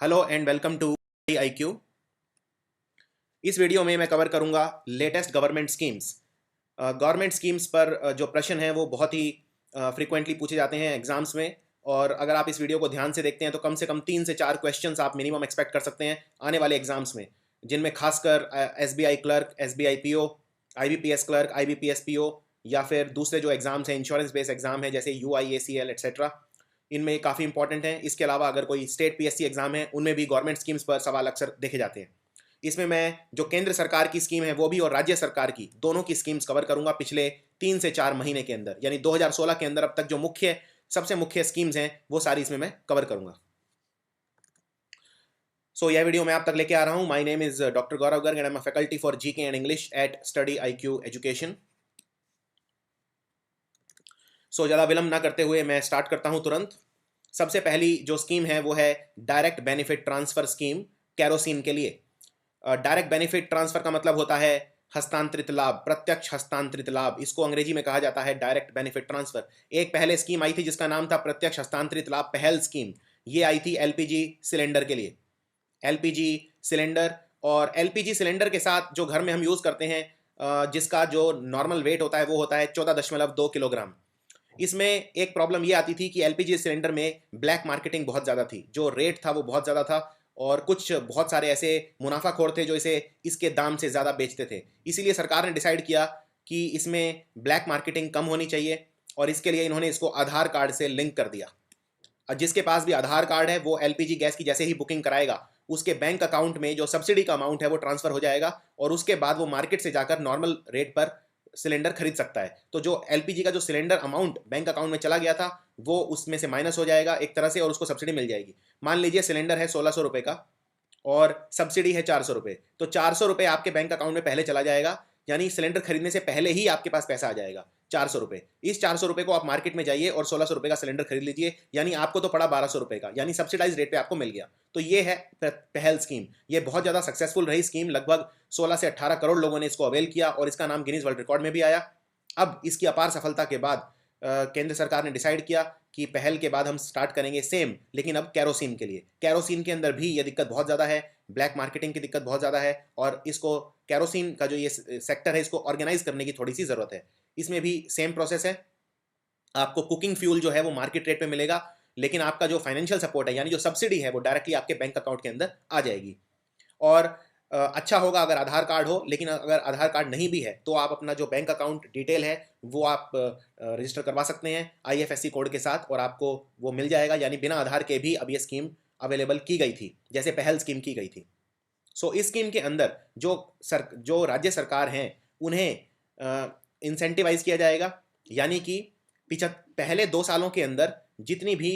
Hello and welcome to IQ। इस video में मैं कवर करूंगा latest government schemes. Government schemes पर जो प्रश्न हैं वो बहुत ही फ्रिक्वेंटली पूछे जाते हैं एग्जाम्स में। और अगर आप इस वीडियो को ध्यान से देखते हैं तो कम से कम 3 से 4 क्वेश्चंस आप मिनिमम एक्सपेक्ट कर सकते हैं आने वाले एग्जाम्स में, जिनमें खासकर SBI clerk, SBI PO, IBPS clerk, IBPS PO या फिर दूसरे जो एग्जाम्स हैं इंश्योरेंस बेस्ड एग्जाम है जैसे UIACL एट्सेट्रा, इनमें काफ़ी इंपॉर्टेंट हैं। इसके अलावा अगर कोई स्टेट PSC एग्जाम है उनमें भी गवर्नमेंट स्कीम्स पर सवाल अक्सर देखे जाते हैं। इसमें मैं जो केंद्र सरकार की स्कीम है वो भी और राज्य सरकार की दोनों की स्कीम्स कवर करूंगा पिछले 3 से 4 महीने के अंदर, यानी 2016 के अंदर अब तक जो सबसे मुख्य स्कीम्स हैं वो सारी इसमें मैं कवर करूंगा। यह वीडियो मैं आप तक लेके आ रहा हूं। My name is doctor Gaurav Garg and I am a faculty for GK and English at study IQ education. ज़्यादा विलंब ना करते हुए मैं स्टार्ट करता हूं तुरंत। सबसे पहली जो स्कीम है वो है direct benefit transfer scheme kerosene के लिए। डायरेक्ट बेनिफिट ट्रांसफर का मतलब होता है हस्तांतरित लाभ, प्रत्यक्ष हस्तांतरित लाभ। इसको अंग्रेजी में कहा जाता है डायरेक्ट बेनिफिट ट्रांसफर। एक पहले स्कीम आई थी जिसका नाम था प्रत्यक्ष हस्तांतरित लाभ पहल स्कीम। ये आई थी LPG सिलेंडर के लिए। LPG सिलेंडर, और LPG सिलेंडर के साथ जो घर में हम यूज़ करते हैं जिसका जो नॉर्मल वेट होता है वो होता है 14.2 किलोग्राम। इसमें एक प्रॉब्लम ये आती थी कि LPG सिलेंडर में ब्लैक मार्केटिंग बहुत ज़्यादा थी, जो रेट था वो बहुत ज़्यादा था, और कुछ बहुत सारे ऐसे मुनाफाखोर थे जो इसे इसके दाम से ज़्यादा बेचते थे। इसीलिए सरकार ने डिसाइड किया कि इसमें ब्लैक मार्केटिंग कम होनी चाहिए, और इसके लिए इन्होंने इसको आधार कार्ड से लिंक कर दिया। और जिसके पास भी आधार कार्ड है वो LPG गैस की जैसे ही बुकिंग कराएगा उसके बैंक अकाउंट में जो सब्सिडी का अमाउंट है वो ट्रांसफर हो जाएगा, और उसके बाद वो मार्केट से जाकर नॉर्मल रेट पर सिलेंडर खरीद सकता है। तो जो LPG का जो सिलेंडर अमाउंट बैंक अकाउंट में चला गया था वो उसमें से माइनस हो जाएगा एक तरह से, और उसको सब्सिडी मिल जाएगी। मान लीजिए सिलेंडर है 1600 रुपये का और सब्सिडी है 400 रुपये, तो 400 रुपये आपके बैंक अकाउंट में पहले चला जाएगा, यानी सिलेंडर खरीदने से पहले ही आपके पास पैसा आ जाएगा 400 रुपये। इस 400 रुपये को आप मार्केट में जाइए और 1600 रुपये का सिलेंडर खरीद लीजिए, यानी आपको तो पड़ा 1200 रुपये का, यानी सब्सिडाइज रेट पे आपको मिल गया। तो ये है पहल स्कीम। ये बहुत ज़्यादा सक्सेसफुल रही स्कीम। लगभग 16 से 18 करोड़ लोगों ने इसको अवेल किया और इसका नाम गिनीज वर्ल्ड रिकॉर्ड में भी आया। अब इसकी अपार सफलता के बाद केंद्र सरकार ने डिसाइड किया कि पहल के बाद हम स्टार्ट करेंगे सेम, लेकिन अब कैरोसिन के लिए। कैरोसिन के अंदर भी ये दिक्कत बहुत ज़्यादा है, ब्लैक मार्केटिंग की दिक्कत बहुत ज़्यादा है, और इसको कैरोसिन का जो ये सेक्टर है इसको ऑर्गेनाइज करने की थोड़ी सी ज़रूरत है। इसमें भी सेम प्रोसेस है। आपको कुकिंग फ्यूल जो है वो मार्केट रेट पे मिलेगा, लेकिन आपका जो फाइनेंशियल सपोर्ट है यानी जो सब्सिडी है वो डायरेक्टली आपके बैंक अकाउंट के अंदर आ जाएगी। और अच्छा होगा अगर आधार कार्ड हो, लेकिन अगर आधार कार्ड नहीं भी है तो आप अपना जो बैंक अकाउंट डिटेल है वो आप रजिस्टर करवा सकते हैं IFSC कोड के साथ, और आपको वो मिल जाएगा। यानी बिना आधार के भी अब ये स्कीम अवेलेबल की गई थी जैसे पहल स्कीम की गई थी। इस स्कीम के अंदर जो राज्य सरकार हैं उन्हें इंसेंटिवाइज किया जाएगा, यानी कि पहले 2 सालों के अंदर जितनी भी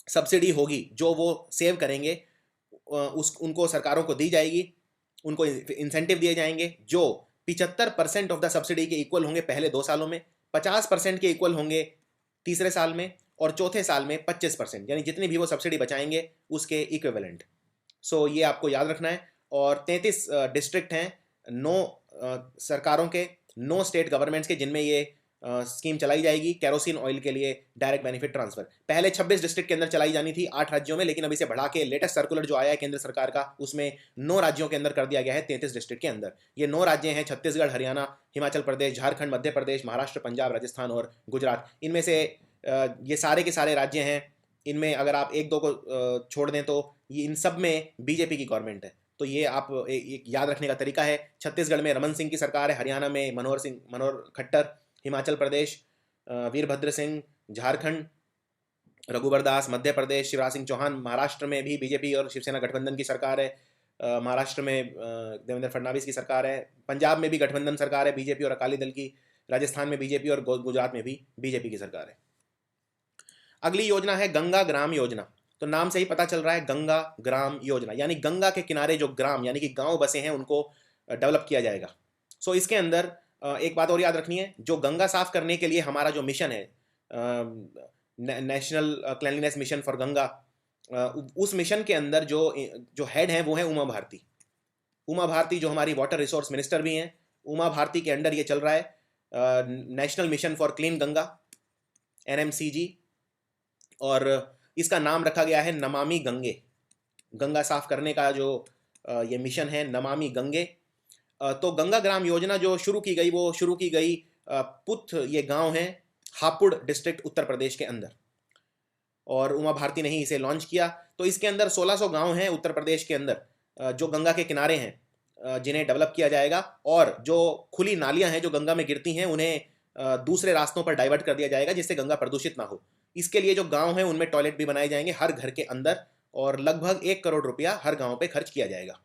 सब्सिडी होगी जो वो सेव करेंगे उनको सरकारों को दी जाएगी, उनको इंसेंटिव दिए जाएंगे जो 75% ऑफ द सब्सिडी के इक्वल होंगे पहले 2 सालों में, 50% के इक्वल होंगे तीसरे साल में, और चौथे साल में 25%, यानी जितनी भी वो सब्सिडी बचाएंगे उसके इक्विवेलेंट। ये आपको याद रखना है। और 33 डिस्ट्रिक्ट हैं, 9 सरकारों के, 9 स्टेट गवर्नमेंट्स के, जिनमें ये स्कीम चलाई जाएगी कैरोसिन ऑयल के लिए डायरेक्ट बेनिफिट ट्रांसफर। पहले 26 डिस्ट्रिक्ट के अंदर चलाई जानी थी 8 राज्यों में, लेकिन अब इसे बढ़ा के लेटेस्ट सर्कुलर जो आया है केंद्र सरकार का उसमें 9 राज्यों के अंदर कर दिया गया है 33 डिस्ट्रिक्ट के अंदर। ये 9 राज्य हैं छत्तीसगढ़, हरियाणा, हिमाचल प्रदेश, झारखंड, मध्य प्रदेश, महाराष्ट्र, पंजाब, राजस्थान और गुजरात। इनमें से ये सारे के सारे राज्य हैं। इनमें अगर आप 1-2 को छोड़ दें तो ये इन सब में BJP की गवर्नमेंट है। तो ये आप एक याद रखने का तरीका है। छत्तीसगढ़ में रमन सिंह की सरकार है, हरियाणा में मनोहर खट्टर, हिमाचल प्रदेश वीरभद्र सिंह, झारखंड रघुवर दास, मध्य प्रदेश शिवराज सिंह चौहान, महाराष्ट्र में भी BJP और शिवसेना गठबंधन की सरकार है, महाराष्ट्र में देवेंद्र फडणवीस की सरकार है, पंजाब में भी गठबंधन सरकार है BJP और अकाली दल की, राजस्थान में BJP और गुजरात में भी BJP की सरकार है। अगली योजना है गंगा ग्राम योजना। तो नाम से ही पता चल रहा है गंगा ग्राम योजना, यानी गंगा के किनारे जो ग्राम यानी कि गांव बसे हैं उनको डेवलप किया जाएगा। इसके अंदर एक बात और याद रखनी है, जो गंगा साफ करने के लिए हमारा जो मिशन है national cleanliness mission for Ganga, उस मिशन के अंदर जो हेड हैं वो हैं उमा भारती। उमा भारती जो हमारी वाटर रिसोर्स मिनिस्टर भी हैं, उमा भारती के अंडर ये चल रहा है national mission for clean Ganga NMCG, और इसका नाम रखा गया है नमामि गंगे। गंगा साफ करने का जो ये मिशन है नमामि गंगे। तो गंगा ग्राम योजना जो शुरू की गई वो शुरू की गई पुथ, ये गांव है हापुड़ डिस्ट्रिक्ट उत्तर प्रदेश के अंदर, और उमा भारती ने ही इसे लॉन्च किया। तो इसके अंदर 1600 गांव हैं उत्तर प्रदेश के अंदर जो गंगा के किनारे हैं, जिन्हें डेवलप किया जाएगा, और जो खुली नालियां हैं जो गंगा में गिरती हैं उन्हें दूसरे रास्तों पर डाइवर्ट कर दिया जाएगा जिससे गंगा प्रदूषित ना हो। इसके लिए जो गांव हैं उनमें टॉयलेट भी बनाए जाएंगे हर घर के अंदर, और लगभग 1 करोड़ रुपया हर गांव पे खर्च किया जाएगा।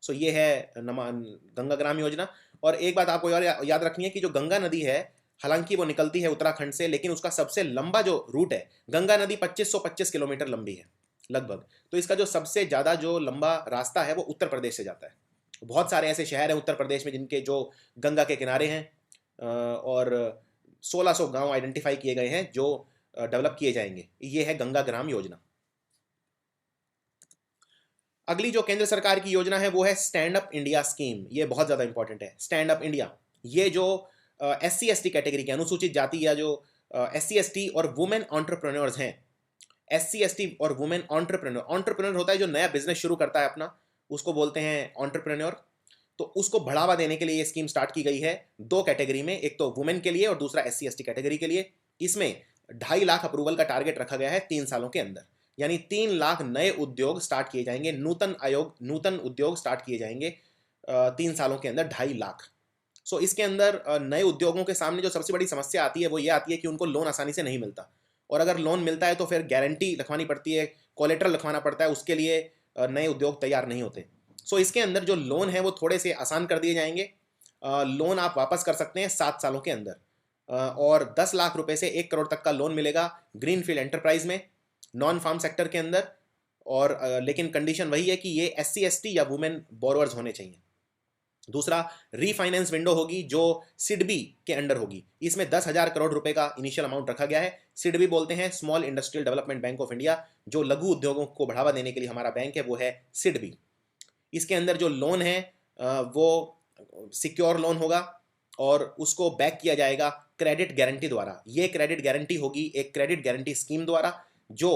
सो ये है गंगा ग्राम योजना। और एक बात आपको याद रखनी है कि जो गंगा नदी है, हालांकि वो निकलती है उत्तराखंड से, लेकिन उसका सबसे लंबा जो रूट है, गंगा नदी 2525 किलोमीटर लंबी है लगभग। तो इसका जो सबसे ज़्यादा जो लंबा रास्ता है वो उत्तर प्रदेश से जाता है। बहुत सारे ऐसे शहर हैं उत्तर प्रदेश में जिनके जो गंगा के किनारे हैं, और 1600 गांव आइडेंटिफाई किए गए हैं जो डेवलप किए जाएंगे। ये है गंगा ग्राम योजना। अगली जो केंद्र सरकार की योजना है वो है स्टैंड अप इंडिया स्कीम। ये बहुत ज़्यादा इंपॉर्टेंट है। स्टैंड अप इंडिया, ये जो SC ST कैटेगरी के अनुसूचित जाति या जो SC ST और वुमेन एंटरप्रेन्योर्स हैं, SC ST और वुमेन एंटरप्रेन्योर होता है जो नया बिजनेस शुरू करता है अपना, उसको बोलते हैं एंटरप्रेन्योर। तो उसको बढ़ावा देने के लिए ये स्कीम स्टार्ट की गई है 2 कैटेगरी में, एक तो वुमेन के लिए और दूसरा SC ST कैटेगरी के लिए। इसमें 2.5 लाख अप्रूवल का टारगेट रखा गया है 3 सालों के अंदर, यानी 3 लाख नए उद्योग स्टार्ट किए जाएंगे, नूतन उद्योग स्टार्ट किए जाएंगे 3 सालों के अंदर 2.5 लाख। सो इसके अंदर नए उद्योगों के सामने जो सबसे बड़ी समस्या आती है वो ये आती है कि उनको लोन आसानी से नहीं मिलता, और अगर लोन मिलता है तो फिर गारंटी लिखवानी पड़ती है, कोलेट्रल लिखवाना पड़ता है, उसके लिए नए उद्योग तैयार नहीं होते। सो इसके अंदर जो लोन है वो थोड़े से आसान कर दिए जाएंगे। लोन आप वापस कर सकते हैं 7 सालों के अंदर, और 10 लाख रुपए से 1 करोड़ तक का लोन मिलेगा ग्रीनफील्ड एंटरप्राइज में, नॉन फार्म सेक्टर के अंदर। और लेकिन कंडीशन वही है कि ये SC ST या वुमेन बोरोअर्स होने चाहिए। दूसरा, रीफाइनेंस विंडो होगी जो सिडबी के अंडर होगी। इसमें 10,000 करोड़ रुपए का इनिशियल अमाउंट रखा गया है। सिडबी बोलते हैं small industrial development bank of India. जो लघु उद्योगों को बढ़ावा देने के लिए हमारा बैंक है वो है सिडबी। इसके अंदर जो लोन है वो सिक्योर लोन होगा और उसको बैक किया जाएगा क्रेडिट गारंटी द्वारा। ये क्रेडिट गारंटी होगी एक क्रेडिट गारंटी स्कीम द्वारा जो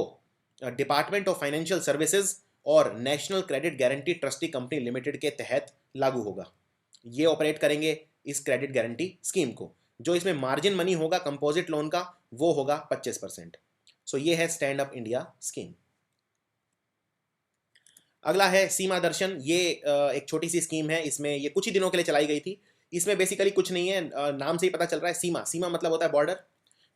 डिपार्टमेंट ऑफ फाइनेंशियल सर्विसेज और national credit guarantee trustee company limited के तहत लागू होगा। ये ऑपरेट करेंगे इस क्रेडिट गारंटी स्कीम को। जो इसमें मार्जिन मनी होगा कंपोजिट लोन का वो होगा 25%। सो ये है स्टैंड अप इंडिया स्कीम। अगला है सीमा दर्शन। ये एक छोटी सी स्कीम है, इसमें ये कुछ ही दिनों के लिए चलाई गई थी। इसमें बेसिकली कुछ नहीं है, नाम से ही पता चल रहा है। सीमा, सीमा मतलब होता है बॉर्डर,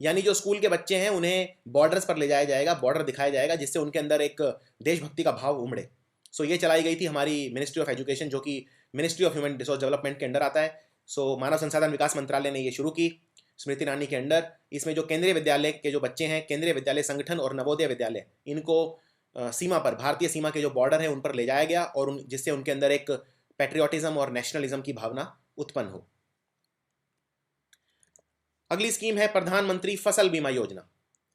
यानी जो स्कूल के बच्चे हैं उन्हें बॉर्डर्स पर ले जाया जाएगा, बॉर्डर दिखाया जाएगा जिससे उनके अंदर एक देशभक्ति का भाव उमड़े। सो ये चलाई गई थी हमारी मिनिस्ट्री ऑफ एजुकेशन, जो कि ministry of human resource development के अंडर आता है। सो मानव संसाधन विकास मंत्रालय ने ये शुरू की स्मृति ईरानी के अंडर। इसमें जो केंद्रीय विद्यालय के जो बच्चे हैं, केंद्रीय विद्यालय संगठन और नवोदय विद्यालय, इनको सीमा पर, भारतीय सीमा के जो बॉर्डर है उन पर ले जाया गया, और जिससे उनके अंदर एक पैट्रियोटिज्म और नेशनलिज्म की भावना उत्पन्न हो। अगली स्कीम है प्रधानमंत्री फसल बीमा योजना।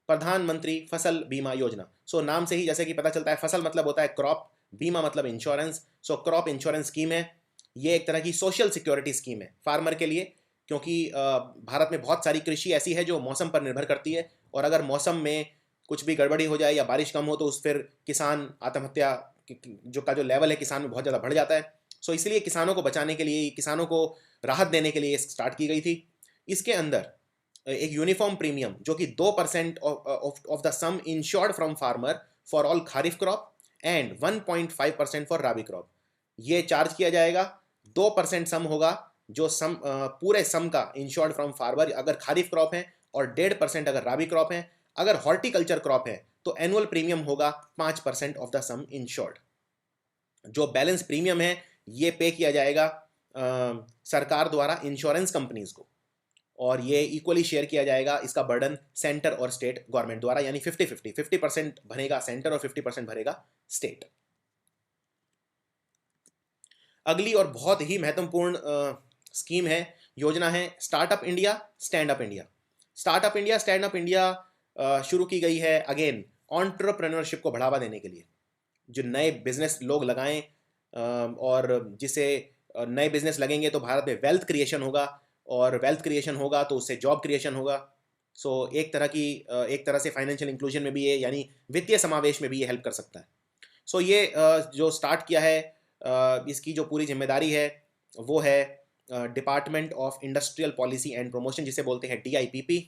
प्रधानमंत्री फसल बीमा योजना। सो नाम से ही जैसे कि पता चलता है, फसल मतलब होता है क्रॉप, बीमा मतलब insurance. So crop insurance scheme है। ये एक तरह की सोशल सिक्योरिटी स्कीम है फार्मर के लिए, क्योंकि भारत में बहुत सारी कृषि ऐसी है जो मौसम पर निर्भर करती है, और अगर मौसम में कुछ भी गड़बड़ी हो जाए या बारिश कम हो तो उस फिर किसान आत्महत्या जो लेवल है किसान में बहुत ज़्यादा बढ़ जाता है। सो इसलिए किसानों को बचाने के लिए, किसानों को राहत देने के लिए स्टार्ट की गई थी। इसके अंदर एक यूनिफॉर्म प्रीमियम जो कि 2% of the sum insured from farmer for all kharif crop and 1.5% for rabi crop, ये चार्ज किया जाएगा। 2% सम होगा जो सम पूरे सम का इंश्योर्ड फ्रॉम फार्मर अगर खारिफ क्रॉप है, और 1.5% अगर राबी क्रॉप है। अगर हॉर्टिकल्चर क्रॉप है तो एनुअल प्रीमियम होगा 5% ऑफ द सम इंश्योर्ड। जो बैलेंस प्रीमियम है ये पे किया जाएगा सरकार द्वारा इंश्योरेंस कंपनीज को, और ये इक्वली शेयर किया जाएगा इसका बर्डन सेंटर और स्टेट गवर्नमेंट द्वारा, यानी 50-50, 50% भरेगा सेंटर और 50% भरेगा स्टेट। अगली और बहुत ही महत्वपूर्ण स्कीम है, योजना है startup India stand up India. Startup India stand up India शुरू की गई है अगेन एंटरप्रेन्योरशिप को बढ़ावा देने के लिए, जो नए बिजनेस लोग लगाएं, और जिससे नए बिजनेस लगेंगे तो भारत में वेल्थ क्रिएशन होगा, और वेल्थ क्रिएशन होगा तो उससे जॉब क्रिएशन होगा। सो एक तरह से फाइनेंशियल इंक्लूजन में भी ये, यानी वित्तीय समावेश में भी ये हेल्प कर सकता है। सो ये जो स्टार्ट किया है, इसकी जो पूरी जिम्मेदारी है वो है department of industrial policy and promotion, जिसे बोलते हैं DIPP।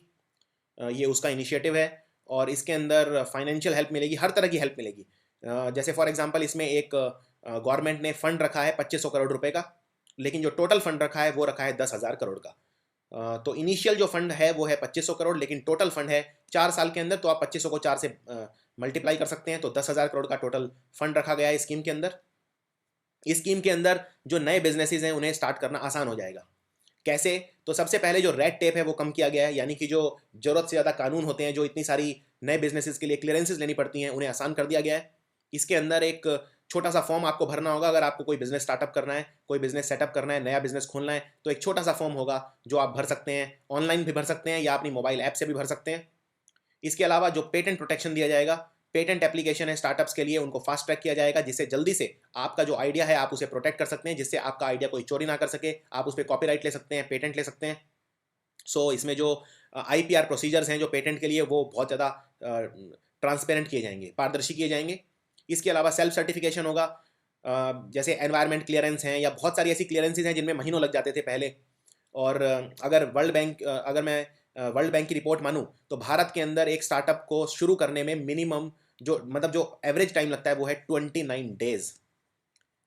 ये उसका इनिशिएटिव है और इसके अंदर फाइनेंशियल हेल्प मिलेगी, हर तरह की हेल्प मिलेगी। जैसे फॉर एग्जांपल इसमें एक गवर्नमेंट ने फंड रखा है 2500 करोड़ रुपए का, लेकिन जो टोटल फंड रखा है वो रखा है 10,000 करोड़ का। तो इनिशियल जो फंड है वो है 2500 करोड़, लेकिन टोटल फंड है 4 साल के अंदर, तो आप 2500 को 4 से मल्टीप्लाई कर सकते हैं, तो 10,000 करोड़ का टोटल फंड रखा गया है स्कीम के अंदर। इस स्कीम के अंदर जो नए बिजनेसेस हैं उन्हें स्टार्ट करना आसान हो जाएगा। कैसे? तो सबसे पहले जो रेड टेप है वो कम किया गया है, यानी कि जो जरूरत से ज़्यादा कानून होते हैं, जो इतनी सारी नए बिजनेसेस के लिए क्लियरेंसेस लेनी पड़ती हैं, उन्हें आसान कर दिया गया है। इसके अंदर एक छोटा सा फॉर्म आपको भरना होगा। अगर आपको कोई बिजनेस स्टार्टअप करना है, कोई बिजनेस सेटअप करना है, नया बिजनेस खोलना है, तो एक छोटा सा फॉर्म होगा जो आप भर सकते हैं। ऑनलाइन भी भर सकते हैं या अपनी मोबाइल ऐप से भी भर सकते हैं। इसके अलावा जो पेटेंट प्रोटेक्शन दिया जाएगा, पेटेंट एप्लीकेशन है स्टार्टअप्स के लिए, उनको फास्ट ट्रैक किया जाएगा, जिससे जल्दी से आपका जो आइडिया है आप उसे प्रोटेक्ट कर सकते हैं, जिससे आपका आइडिया कोई चोरी ना कर सके। आप उस पर कॉपीराइट ले सकते हैं, पेटेंट ले सकते हैं। सो इसमें जो IPR प्रोसीजर्स हैं जो पेटेंट के लिए, वो बहुत ज़्यादा ट्रांसपेरेंट किए जाएंगे, पारदर्शी किए जाएंगे। इसके अलावा सेल्फ सर्टिफिकेशन होगा, जैसे एनवायरनमेंट क्लियरेंस हैं या बहुत सारी ऐसी क्लियरेंसेज हैं जिनमें महीनों लग जाते थे पहले। और अगर मैं वर्ल्ड बैंक की रिपोर्ट मानूं तो भारत के अंदर एक स्टार्टअप को शुरू करने में मिनिमम जो एवरेज टाइम लगता है वो है 29 डेज।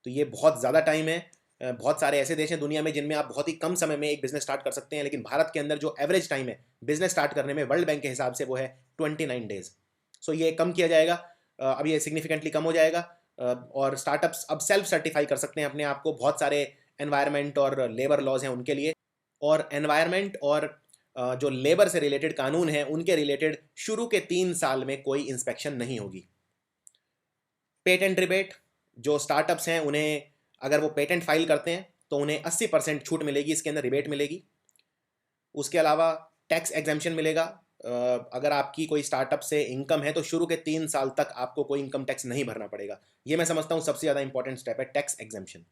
तो ये बहुत ज़्यादा टाइम है। बहुत सारे ऐसे देश हैं दुनिया में जिनमें आप बहुत ही कम समय में एक बिजनेस स्टार्ट कर सकते हैं, लेकिन भारत के अंदर जो एवरेज टाइम है बिजनेस स्टार्ट करने में वर्ल्ड बैंक के हिसाब से वो है 29 डेज। सो ये कम किया जाएगा, अब ये सिग्निफिकेंटली कम हो जाएगा। और स्टार्टअप्स अब सेल्फ सर्टिफाई कर सकते हैं अपने आप को, बहुत सारे एनवायरनमेंट और लेबर लॉज हैं उनके लिए। और एनवायरनमेंट और जो लेबर से रिलेटेड कानून हैं उनके रिलेटेड शुरू के 3 साल में कोई इंस्पेक्शन नहीं होगी। पेटेंट रिबेट, जो स्टार्टअप्स हैं उन्हें अगर वो पेटेंट फाइल करते हैं तो उन्हें 80% छूट मिलेगी, इसके अंदर रिबेट मिलेगी। उसके अलावा टैक्स एग्जेम्पशन मिलेगा। अगर आपकी कोई स्टार्टअप से इनकम है तो शुरू के 3 साल तक आपको कोई इनकम टैक्स नहीं भरना पड़ेगा। ये मैं समझता हूँ सबसे ज़्यादा इंपॉर्टेंट स्टेप है, टैक्स एग्जेम्पशन।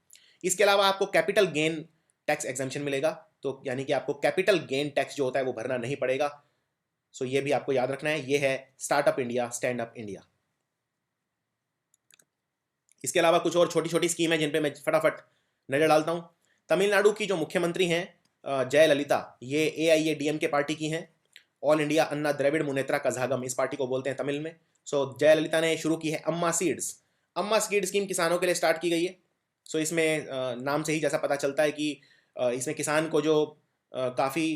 इसके अलावा आपको कैपिटल गेन टैक्स एग्जेम्पशन मिलेगा, तो यानी कि आपको कैपिटल गेन टैक्स जो होता है वो भरना नहीं पड़ेगा। सो ये भी आपको याद रखना है। ये है startup India, stand up India. इसके अलावा कुछ और छोटी छोटी स्कीम है जिन पे मैं फटाफट नज़र डालता हूँ। तमिलनाडु की जो मुख्यमंत्री हैं जयललिता, ये AIADMK पार्टी की हैं। ऑल इंडिया अन्ना द्रविड़ मुनेत्रा कझागम, इस पार्टी को बोलते हैं तमिल में। सो जयललिता ने शुरू की है अम्मा सीड्स। अम्मा सीड स्कीम किसानों के लिए स्टार्ट की गई है। सो इसमें नाम से ही जैसा पता चलता है कि इसमें किसान को जो काफ़ी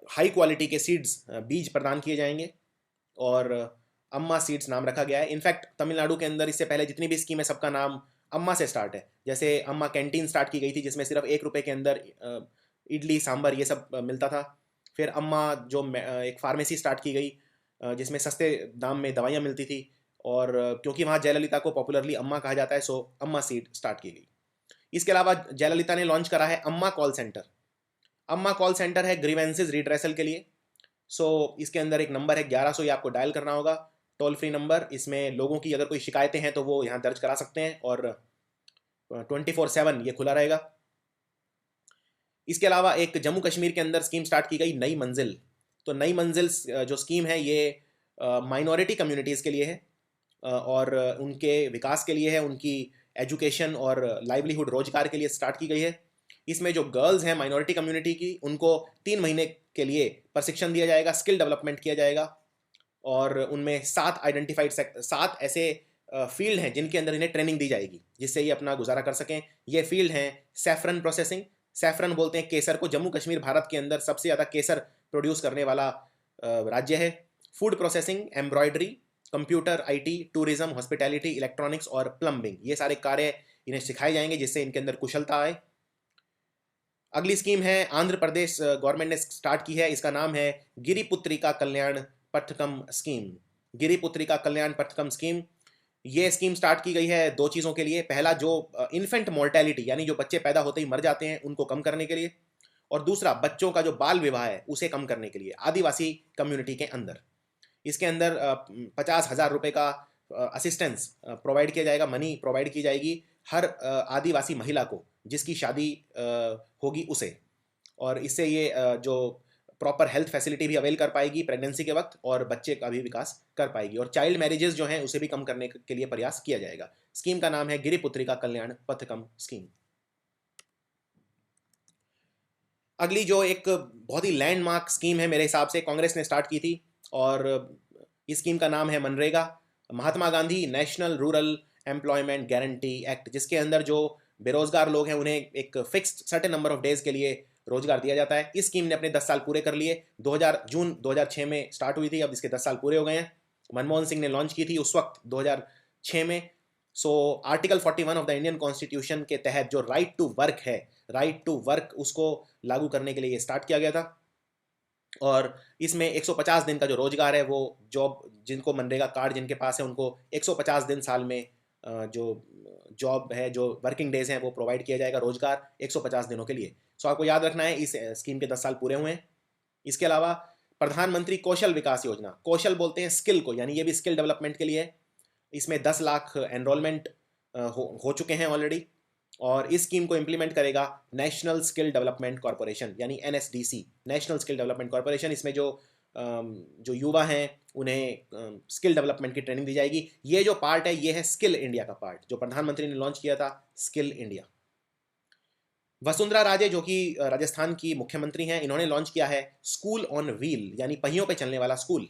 हाई क्वालिटी के सीड्स, बीज प्रदान किए जाएंगे और अम्मा सीड्स नाम रखा गया है। इनफैक्ट तमिलनाडु के अंदर इससे पहले जितनी भी स्कीम है सबका नाम अम्मा से स्टार्ट है। जैसे अम्मा कैंटीन स्टार्ट की गई थी जिसमें सिर्फ 1 रुपये के अंदर इडली सांभर ये सब मिलता था। फिर अम्मा जो एक फार्मेसी स्टार्ट की गई जिसमें सस्ते दाम में दवाइयाँ मिलती थी, और क्योंकि वहाँ जयललिता को पॉपुलरली अम्मा कहा जाता है, सो अम्मा सीड स्टार्ट की गई। इसके अलावा जयललिता ने लॉन्च करा है अम्मा कॉल सेंटर। अम्मा कॉल सेंटर है ग्रीवेंसेज रिड्रेसल के लिए। सो इसके अंदर एक नंबर है 1100, ये आपको डायल करना होगा, टोल फ्री नंबर। इसमें लोगों की अगर कोई शिकायतें हैं तो वो यहाँ दर्ज करा सकते हैं और 24/7 ये खुला रहेगा। इसके अलावा एक जम्मू कश्मीर के अंदर स्कीम स्टार्ट की गई, नई मंजिल। तो नई मंजिल जो स्कीम है ये माइनॉरिटी कम्युनिटीज़ के लिए है और उनके विकास के लिए है, उनकी एजुकेशन और लाइवलीहुड रोजगार के लिए स्टार्ट की गई है। इसमें जो गर्ल्स हैं माइनॉरिटी कम्युनिटी की, उनको 3 महीने के लिए प्रशिक्षण दिया जाएगा, स्किल डेवलपमेंट किया जाएगा और उनमें 7 ऐसे फील्ड हैं जिनके अंदर इन्हें ट्रेनिंग दी जाएगी जिससे ये अपना गुजारा कर सकें। ये फील्ड हैं सैफरन प्रोसेसिंग, सैफरन बोलते हैं केसर को। जम्मू कश्मीर भारत के अंदर सबसे ज़्यादा केसर प्रोड्यूस करने वाला राज्य है। Food processing, embroidery, computer, IT, tourism, hospitality, electronics और प्लम्बिंग, ये सारे कार्य इन्हें सिखाए जाएंगे जिससे इनके अंदर कुशलता आए। अगली स्कीम है आंध्र प्रदेश गवर्नमेंट ने स्टार्ट की है, इसका नाम है गिरिपुत्रिका कल्याण पथकम स्कीम। गिरिपुत्रिका कल्याण पथकम स्कीम, ये स्कीम स्टार्ट की गई है 2 चीज़ों के लिए। पहला, जो इन्फेंट मोर्टेलिटी यानी जो बच्चे पैदा होते ही मर जाते हैं उनको कम करने के लिए, और दूसरा बच्चों का जो बाल विवाह है उसे कम करने के लिए आदिवासी कम्युनिटी के अंदर। इसके अंदर 50,000 रुपये का असिस्टेंस प्रोवाइड किया जाएगा, मनी प्रोवाइड की जाएगी हर आदिवासी महिला को जिसकी शादी होगी उसे। और इससे ये जो प्रॉपर हेल्थ फैसिलिटी भी अवेल कर पाएगी प्रेगनेंसी के वक्त, और बच्चे का भी विकास कर पाएगी, और चाइल्ड मैरिजेस जो हैं उसे भी कम करने के लिए प्रयास किया जाएगा। स्कीम का नाम है गिरिपुत्रिका कल्याण पथकम स्कीम। अगली जो एक बहुत ही लैंडमार्क स्कीम है मेरे हिसाब से, कांग्रेस ने स्टार्ट की थी, और इस स्कीम का नाम है मनरेगा, Mahatma Gandhi national rural employment guarantee act, जिसके अंदर जो बेरोजगार लोग हैं उन्हें एक fixed certain number of days के लिए रोजगार दिया जाता है। इस स्कीम ने अपने 10 साल पूरे कर लिए। जून 2006 में स्टार्ट हुई थी, अब इसके 10 साल पूरे हो गए हैं। मनमोहन सिंह ने लॉन्च की थी उस वक्त 2006 में। So article 41 of the Indian constitution के तहत जो राइट टू वर्क है, राइट टू वर्क, उसको लागू करने के लिए ये स्टार्ट किया गया था। और इसमें 150 दिन का जो रोजगार है, वो जॉब जिनको मनरेगा कार्ड जिनके पास है उनको 150 दिन साल में जो जॉब है, जो वर्किंग डेज हैं, वो प्रोवाइड किया जाएगा, रोजगार 150 दिनों के लिए। सो आपको याद रखना है इस स्कीम के 10 साल पूरे हुए हैं। इसके अलावा प्रधानमंत्री कौशल विकास योजना, कौशल बोलते हैं स्किल को, यानी ये भी स्किल डेवलपमेंट के लिए है। इसमें 10 लाख एनरोलमेंट हो चुके हैं ऑलरेडी, और इस स्कीम को इंप्लीमेंट करेगा नेशनल स्किल डेवलपमेंट कॉरपोरेशन, यानी NSDC, national skill development corporation. इसमें जो युवा हैं उन्हें स्किल डेवलपमेंट की ट्रेनिंग दी जाएगी। ये जो पार्ट है ये है स्किल इंडिया का पार्ट, जो प्रधानमंत्री ने लॉन्च किया था, स्किल इंडिया। वसुंधरा राजे जो कि राजस्थान की मुख्यमंत्री हैं, इन्होंने लॉन्च किया है स्कूल ऑन व्हील, यानी पहियों पे चलने वाला स्कूल,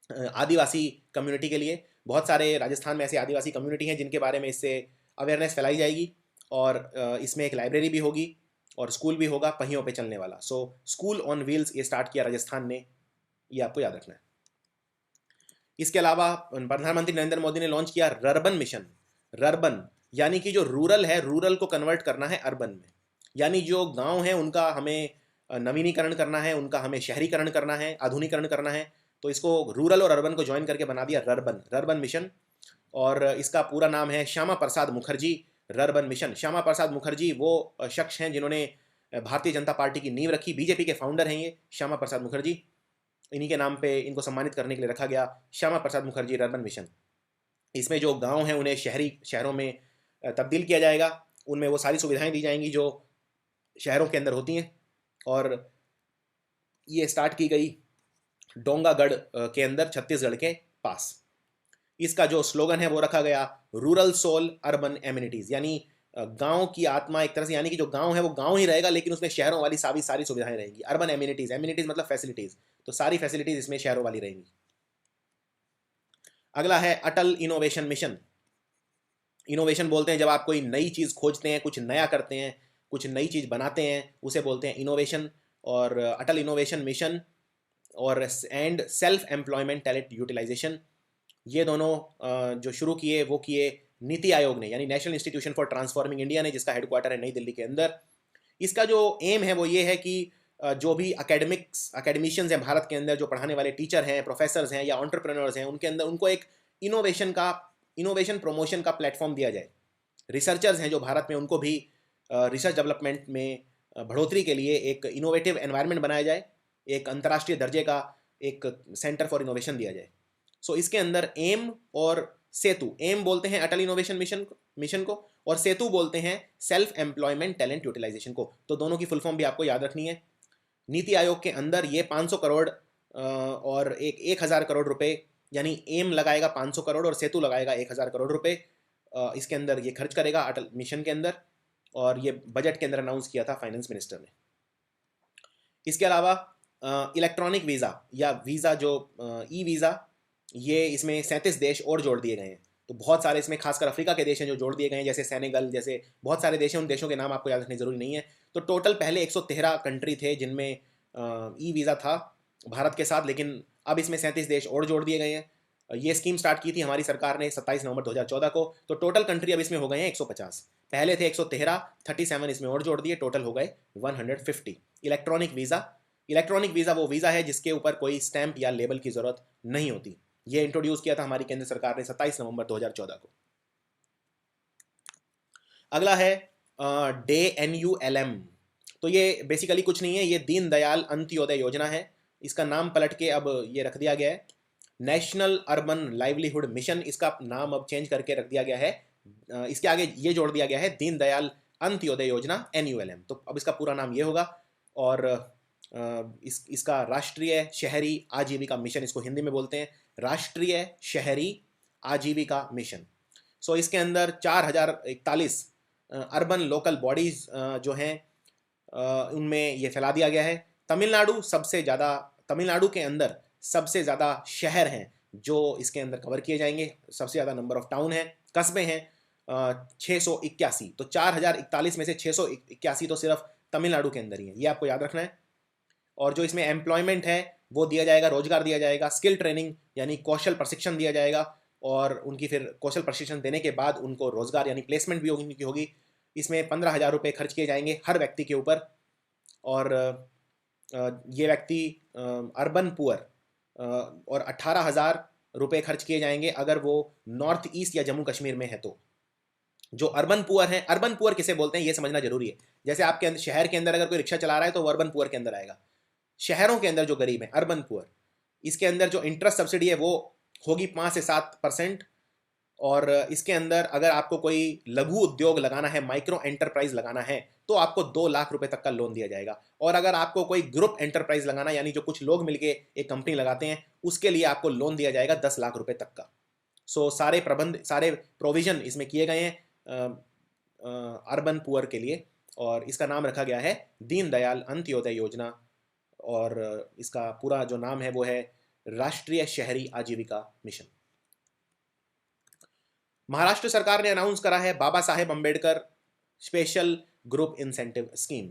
आदिवासी कम्युनिटी के लिए। बहुत सारे राजस्थान में ऐसे आदिवासी कम्युनिटी हैं जिनके बारे में इससे अवेयरनेस फैलाई जाएगी, और इसमें एक लाइब्रेरी भी होगी और स्कूल भी होगा पहियों पे चलने वाला। सो स्कूल ऑन व्हील्स ये स्टार्ट किया राजस्थान ने, ये आपको याद रखना है। इसके अलावा प्रधानमंत्री नरेंद्र मोदी ने लॉन्च किया रर्बन मिशन। रर्बन यानी कि जो रूरल है, रूरल को कन्वर्ट करना है अर्बन में, यानी जो गांव है उनका हमें नवीनीकरण करना है, उनका हमें शहरीकरण करना है, आधुनिकरण करना है। तो इसको रूरल और अर्बन को ज्वाइन करके बना दिया रर्बन, रर्बन मिशन। और इसका पूरा नाम है श्यामा प्रसाद मुखर्जी रर्बन मिशन। श्यामा प्रसाद मुखर्जी वो शख्स हैं जिन्होंने भारतीय जनता पार्टी की नींव रखी, बीजेपी के फाउंडर हैं ये श्यामा प्रसाद मुखर्जी। इन्हीं के नाम पे इनको सम्मानित करने के लिए रखा गया श्यामा प्रसाद मुखर्जी रर्बन मिशन। इसमें जो गांव हैं उन्हें शहरों में तब्दील किया जाएगा, उनमें वो सारी सुविधाएं दी जाएंगी जो शहरों के अंदर होती हैं। और ये स्टार्ट की गई डोंगागढ़ के अंदर, छत्तीसगढ़ के पास। इसका जो स्लोगन है वो रखा गया रूरल सोल अर्बन एमिनिटीज, यानी गांव की आत्मा एक तरह से, यानी कि जो गांव है वो गांव ही रहेगा लेकिन उसमें शहरों वाली सारी सुविधाएं रहेंगी। अर्बन एमिनिटीज, एमिनिटीज मतलब फैसिलिटीज, तो सारी फैसिलिटीज इसमें शहरों वाली रहेंगी। अगला है अटल इनोवेशन मिशन। इनोवेशन बोलते हैं जब आप कोई नई चीज खोजते हैं, कुछ नया करते हैं, कुछ नई चीज बनाते हैं, उसे बोलते हैं इनोवेशन। और अटल इनोवेशन मिशन और and self employment talent utilisation, ये दोनों जो शुरू किए वो किए नीति आयोग ने, यानी national institution for transforming India ने, जिसका हेडक्वार्टर है नई दिल्ली के अंदर। इसका जो एम है वो ये है कि जो भी अकेडमिशियंस हैं भारत के अंदर, जो पढ़ाने वाले टीचर हैं, प्रोफेसर्स हैं या एंटरप्रेन्योर्स हैं, उनके अंदर उनको एक इनोवेशन प्रमोशन का प्लेटफॉर्म दिया जाए। रिसर्चर्स हैं जो भारत में, उनको भी रिसर्च डेवलपमेंट में बढ़ोतरी के लिए एक इनोवेटिव एनवायरनमेंट बनाया जाए, एक अंतर्राष्ट्रीय दर्जे का एक सेंटर फॉर इनोवेशन दिया जाए। सो इसके अंदर एम और सेतु, एम बोलते हैं अटल इनोवेशन मिशन को, और सेतु बोलते हैं सेल्फ एम्प्लॉयमेंट टैलेंट यूटिलाइजेशन को। तो दोनों की फुल फॉर्म भी आपको याद रखनी है। नीति आयोग के अंदर ये 500 करोड़ और 1000 करोड़ रुपए, यानी एम लगाएगा 500 करोड़ और सेतु लगाएगा 1000 करोड़ रुपए, इसके अंदर ये खर्च करेगा अटल मिशन के अंदर। और ये बजट के अंदर अनाउंस किया था फाइनेंस मिनिस्टर ने। इसके अलावा इलेक्ट्रॉनिक वीज़ा या वीज़ा जो ई वीज़ा, ये इसमें 37 देश और जोड़ दिए गए हैं। तो बहुत सारे इसमें खासकर अफ्रीका के देश हैं जो जोड़ दिए गए हैं, जैसे सेनेगल, जैसे बहुत सारे देश हैं। उन देशों के नाम आपको याद रखने जरूरी नहीं है। तो टोटल पहले 113 कंट्री थे जिनमें ई वीज़ा था भारत के साथ, लेकिन अब इसमें 37 देश और जोड़ दिए गए हैं। ये स्कीम स्टार्ट की थी हमारी सरकार ने 27 नवंबर 2014 को। तो टोटल कंट्री अब इसमें हो गए हैं 150, पहले थे 113, 37 इसमें और जोड़ दिए, टोटल हो गए 150। इलेक्ट्रॉनिक वीज़ा वो वीज़ा है जिसके ऊपर कोई स्टैंप या लेबल की ज़रूरत नहीं होती। ये इंट्रोड्यूस किया था हमारी केंद्र सरकार ने 27 नवंबर 2014 को। अगला है DNULM। तो ये बेसिकली कुछ नहीं है, ये दीनदयाल अंत्योदय योजना है। इसका नाम पलट के अब ये रख दिया गया है नेशनल अर्बन लाइवलीहुड मिशन। इसका नाम अब चेंज करके रख दिया गया है, इसके आगे ये जोड़ दिया गया है दीनदयाल अंत्योदय योजना NULM। तो अब इसका पूरा नाम ये होगा। और इसका राष्ट्रीय शहरी आजीविका मिशन, इसको हिंदी में बोलते हैं राष्ट्रीय शहरी आजीविका मिशन। सो इसके अंदर 4041 अर्बन लोकल बॉडीज जो हैं उनमें ये फैला दिया गया है। तमिलनाडु के अंदर सबसे ज़्यादा शहर हैं जो इसके अंदर कवर किए जाएंगे, सबसे ज़्यादा नंबर ऑफ टाउन है, कस्बे हैं 681। तो 4041 में से 681 तो सिर्फ तमिलनाडु के अंदर ही है, ये आपको याद रखना है। और जो इसमें एम्प्लॉयमेंट है वो दिया जाएगा, रोजगार दिया जाएगा, स्किल ट्रेनिंग यानी कौशल प्रशिक्षण दिया जाएगा, और उनकी फिर कौशल प्रशिक्षण देने के बाद उनको रोजगार यानी प्लेसमेंट भी उनकी होगी। इसमें 15,000 रुपये खर्च किए जाएंगे हर व्यक्ति के ऊपर, और ये व्यक्ति अर्बन पुअर और 18,000 रुपये खर्च किए जाएंगे अगर वो नॉर्थ ईस्ट या जम्मू कश्मीर में है तो। जो अर्बन पुअर हैं, अर्बन पुअर किसे बोलते हैं ये समझना जरूरी है। जैसे आपके अंदर शहर के अंदर अगर कोई रिक्शा चला रहा है तो वो अर्बन पुअर के अंदर आएगा। शहरों के अंदर जो गरीब है अर्बन पुअर, इसके अंदर जो इंटरेस्ट सब्सिडी है वो होगी 5 से 7%। और इसके अंदर अगर आपको कोई लघु उद्योग लगाना है, माइक्रो एंटरप्राइज लगाना है, तो आपको 2 लाख रुपए तक का लोन दिया जाएगा। और अगर आपको कोई ग्रुप एंटरप्राइज लगाना यानी जो कुछ लोग मिलके एक कंपनी लगाते हैं, उसके लिए आपको लोन दिया जाएगा 10 लाख रुपए तक का। सो सारे प्रोविजन इसमें किए गए हैं अर्बन पुअर के लिए, और इसका नाम रखा गया है दीनदयाल अंत्योदय योजना, और इसका पूरा जो नाम है वो है राष्ट्रीय शहरी आजीविका मिशन। महाराष्ट्र सरकार ने अनाउंस करा है Baba Saheb Ambedkar special group incentive scheme.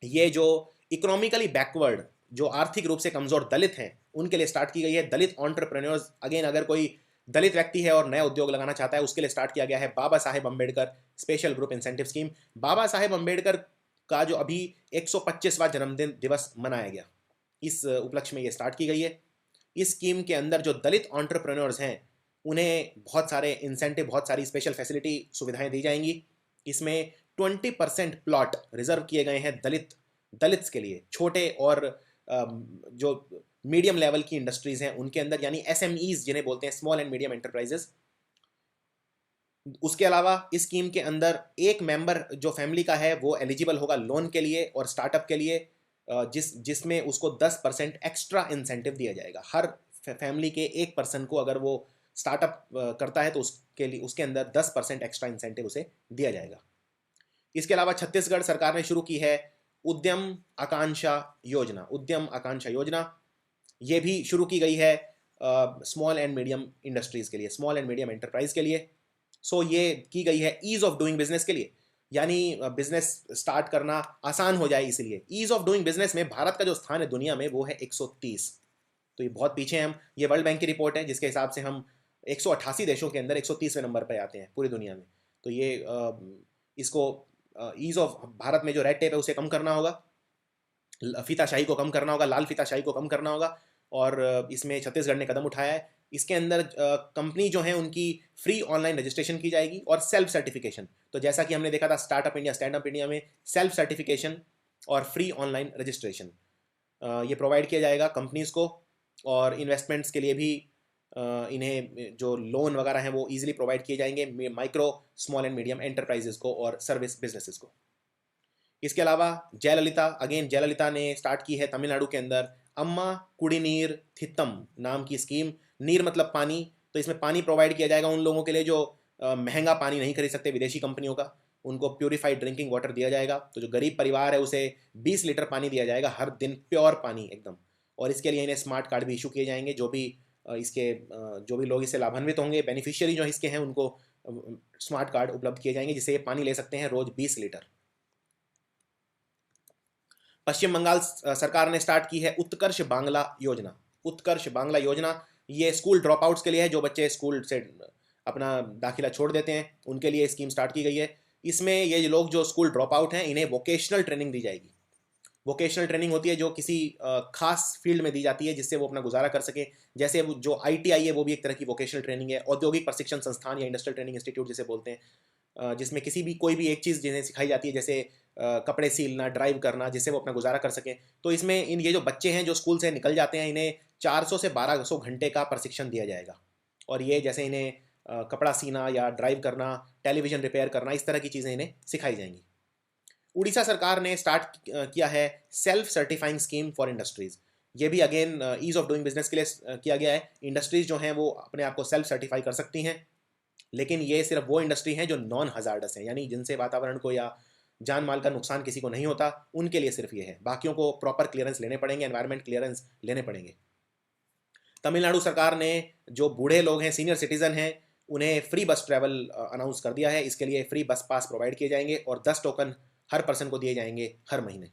ये जो इकोनॉमिकली बैकवर्ड, जो आर्थिक रूप से कमजोर दलित हैं, उनके लिए स्टार्ट की गई है। दलित एंटरप्रेन्योर्स, अगेन अगर कोई दलित व्यक्ति है और नया उद्योग लगाना चाहता है उसके लिए स्टार्ट किया गया है Baba Saheb Ambedkar special group incentive scheme. Baba Saheb Ambedkar का जो अभी 125वां जन्मदिन दिवस मनाया गया, इस उपलक्ष्य में ये स्टार्ट की गई है। इस स्कीम के अंदर जो दलित एंटरप्रेन्योर्स हैं उन्हें बहुत सारे इंसेंटिव, बहुत सारी स्पेशल फैसिलिटी सुविधाएं दी जाएंगी। इसमें 20% प्लॉट रिजर्व किए गए हैं दलित्स के लिए, छोटे और जो मीडियम लेवल की इंडस्ट्रीज हैं उनके अंदर, यानी एसएमईज जिन्हें बोलते हैं, स्मॉल एंड मीडियम एंटरप्राइजेस। उसके अलावा इस स्कीम के अंदर एक मेंबर जो फैमिली का है वो एलिजिबल होगा लोन के लिए और स्टार्टअप के लिए, जिसमें उसको 10% एक्स्ट्रा इंसेंटिव दिया जाएगा। हर फैमिली के एक पर्सन को अगर वो स्टार्टअप करता है तो उसके अंदर 10% एक्स्ट्रा इंसेंटिव उसे दिया जाएगा। इसके अलावा छत्तीसगढ़ सरकार ने शुरू की है उद्यम आकांक्षा योजना। ये भी शुरू की गई है स्मॉल एंड मीडियम इंडस्ट्रीज के लिए, स्मॉल एंड मीडियम एंटरप्राइज के लिए। सो ये की गई है ईज ऑफ डूइंग बिजनेस के लिए, यानी बिजनेस स्टार्ट करना आसान हो जाए इसलिए। ईज ऑफ डूइंग बिजनेस में भारत का जो स्थान है दुनिया में वो है 130, तो ये बहुत पीछे हैं हम। ये वर्ल्ड बैंक की रिपोर्ट है जिसके हिसाब से हम 188 देशों के अंदर 130वें नंबर पर आते हैं पूरी दुनिया में। तो ये इसको ईज ऑफ, भारत में जो रेड टेप है उसे कम करना होगा, फीताशाही को कम करना होगा, लाल फीताशाही को कम करना होगा, और इसमें छत्तीसगढ़ ने कदम उठाया है। इसके अंदर कंपनी जो है उनकी फ्री ऑनलाइन रजिस्ट्रेशन की जाएगी और सेल्फ सर्टिफिकेशन। तो जैसा कि हमने देखा था startup India, stand up India में सेल्फ सर्टिफिकेशन और फ्री ऑनलाइन रजिस्ट्रेशन ये प्रोवाइड किया जाएगा कंपनीज को। और इन्वेस्टमेंट्स के लिए भी इन्हें जो लोन वगैरह हैं वो इजीली प्रोवाइड किए जाएंगे micro, small and medium enterprises को और सर्विस बिजनेसेस को। इसके अलावा जयललिता ने स्टार्ट की है तमिलनाडु के अंदर अम्मा कुड़ीनीर थित्तम नाम की स्कीम। नीर मतलब पानी, तो इसमें पानी प्रोवाइड किया जाएगा उन लोगों के लिए जो महंगा पानी नहीं खरीद सकते विदेशी कंपनियों का, उनको प्यूरिफाइड ड्रिंकिंग वाटर दिया जाएगा। तो जो गरीब परिवार है उसे 20 लीटर पानी दिया जाएगा हर दिन, प्योर पानी एकदम। और इसके लिए इन्हें स्मार्ट कार्ड भी इशू किए जाएंगे। जो भी लोग इससे लाभान्वित होंगे, बेनिफिशियरी जो इसके हैं, उनको स्मार्ट कार्ड उपलब्ध किए जाएंगे जिससे ये पानी ले सकते हैं रोज 20 लीटर। पश्चिम बंगाल सरकार ने स्टार्ट की है उत्कर्ष बांग्ला योजना। ये स्कूल ड्रॉप आउट्स के लिए है, जो बच्चे स्कूल से अपना दाखिला छोड़ देते हैं उनके लिए स्कीम स्टार्ट की गई है। इसमें ये लोग जो स्कूल ड्रॉप आउट हैं इन्हें वोकेशनल ट्रेनिंग दी जाएगी। वोकेशनल ट्रेनिंग होती है जो किसी खास फील्ड में दी जाती है जिससे वो अपना गुजारा कर सके। जैसे जो ITI है वो भी एक तरह की वोकेशनल ट्रेनिंग है, औद्योगिक प्रशिक्षण संस्थान या इंडस्ट्रियल ट्रेनिंग इंस्टीट्यूट जिसे बोलते हैं, जिसमें कोई भी एक चीज़ जिन्हें सिखाई जाती है, जैसे कपड़े सिलना, ड्राइव करना, जिससे वो अपना गुजारा कर सकें। तो इसमें ये जो बच्चे हैं जो स्कूल से निकल जाते हैं इन्हें 400 से 1200 घंटे का प्रशिक्षण दिया जाएगा। और ये जैसे इन्हें कपड़ा सीना या ड्राइव करना, टेलीविज़न रिपेयर करना, इस तरह की चीज़ें इन्हें सिखाई जाएंगी। उड़ीसा सरकार ने स्टार्ट किया है self certifying scheme for industries. ये भी again ease of doing business के लिए किया गया है। इंडस्ट्रीज जो हैं वो अपने आप को सेल्फ सर्टिफाई कर सकती हैं, लेकिन ये सिर्फ वो इंडस्ट्री हैं जो नॉन हजार्डस हैं, यानी जिनसे वातावरण को या जान माल का नुकसान किसी को नहीं होता, उनके लिए सिर्फ ये है। बाकियों को प्रॉपर क्लियरेंस लेने पड़ेंगे, एनवायरमेंट क्लियरेंस लेने पड़ेंगे। तमिलनाडु सरकार ने जो बूढ़े लोग हैं, सीनियर सिटीजन हैं, उन्हें फ्री बस ट्रैवल अनाउंस कर दिया है। इसके लिए फ्री बस पास प्रोवाइड किए जाएंगे और 10 टोकन हर पर्सन को दिए जाएंगे हर महीने।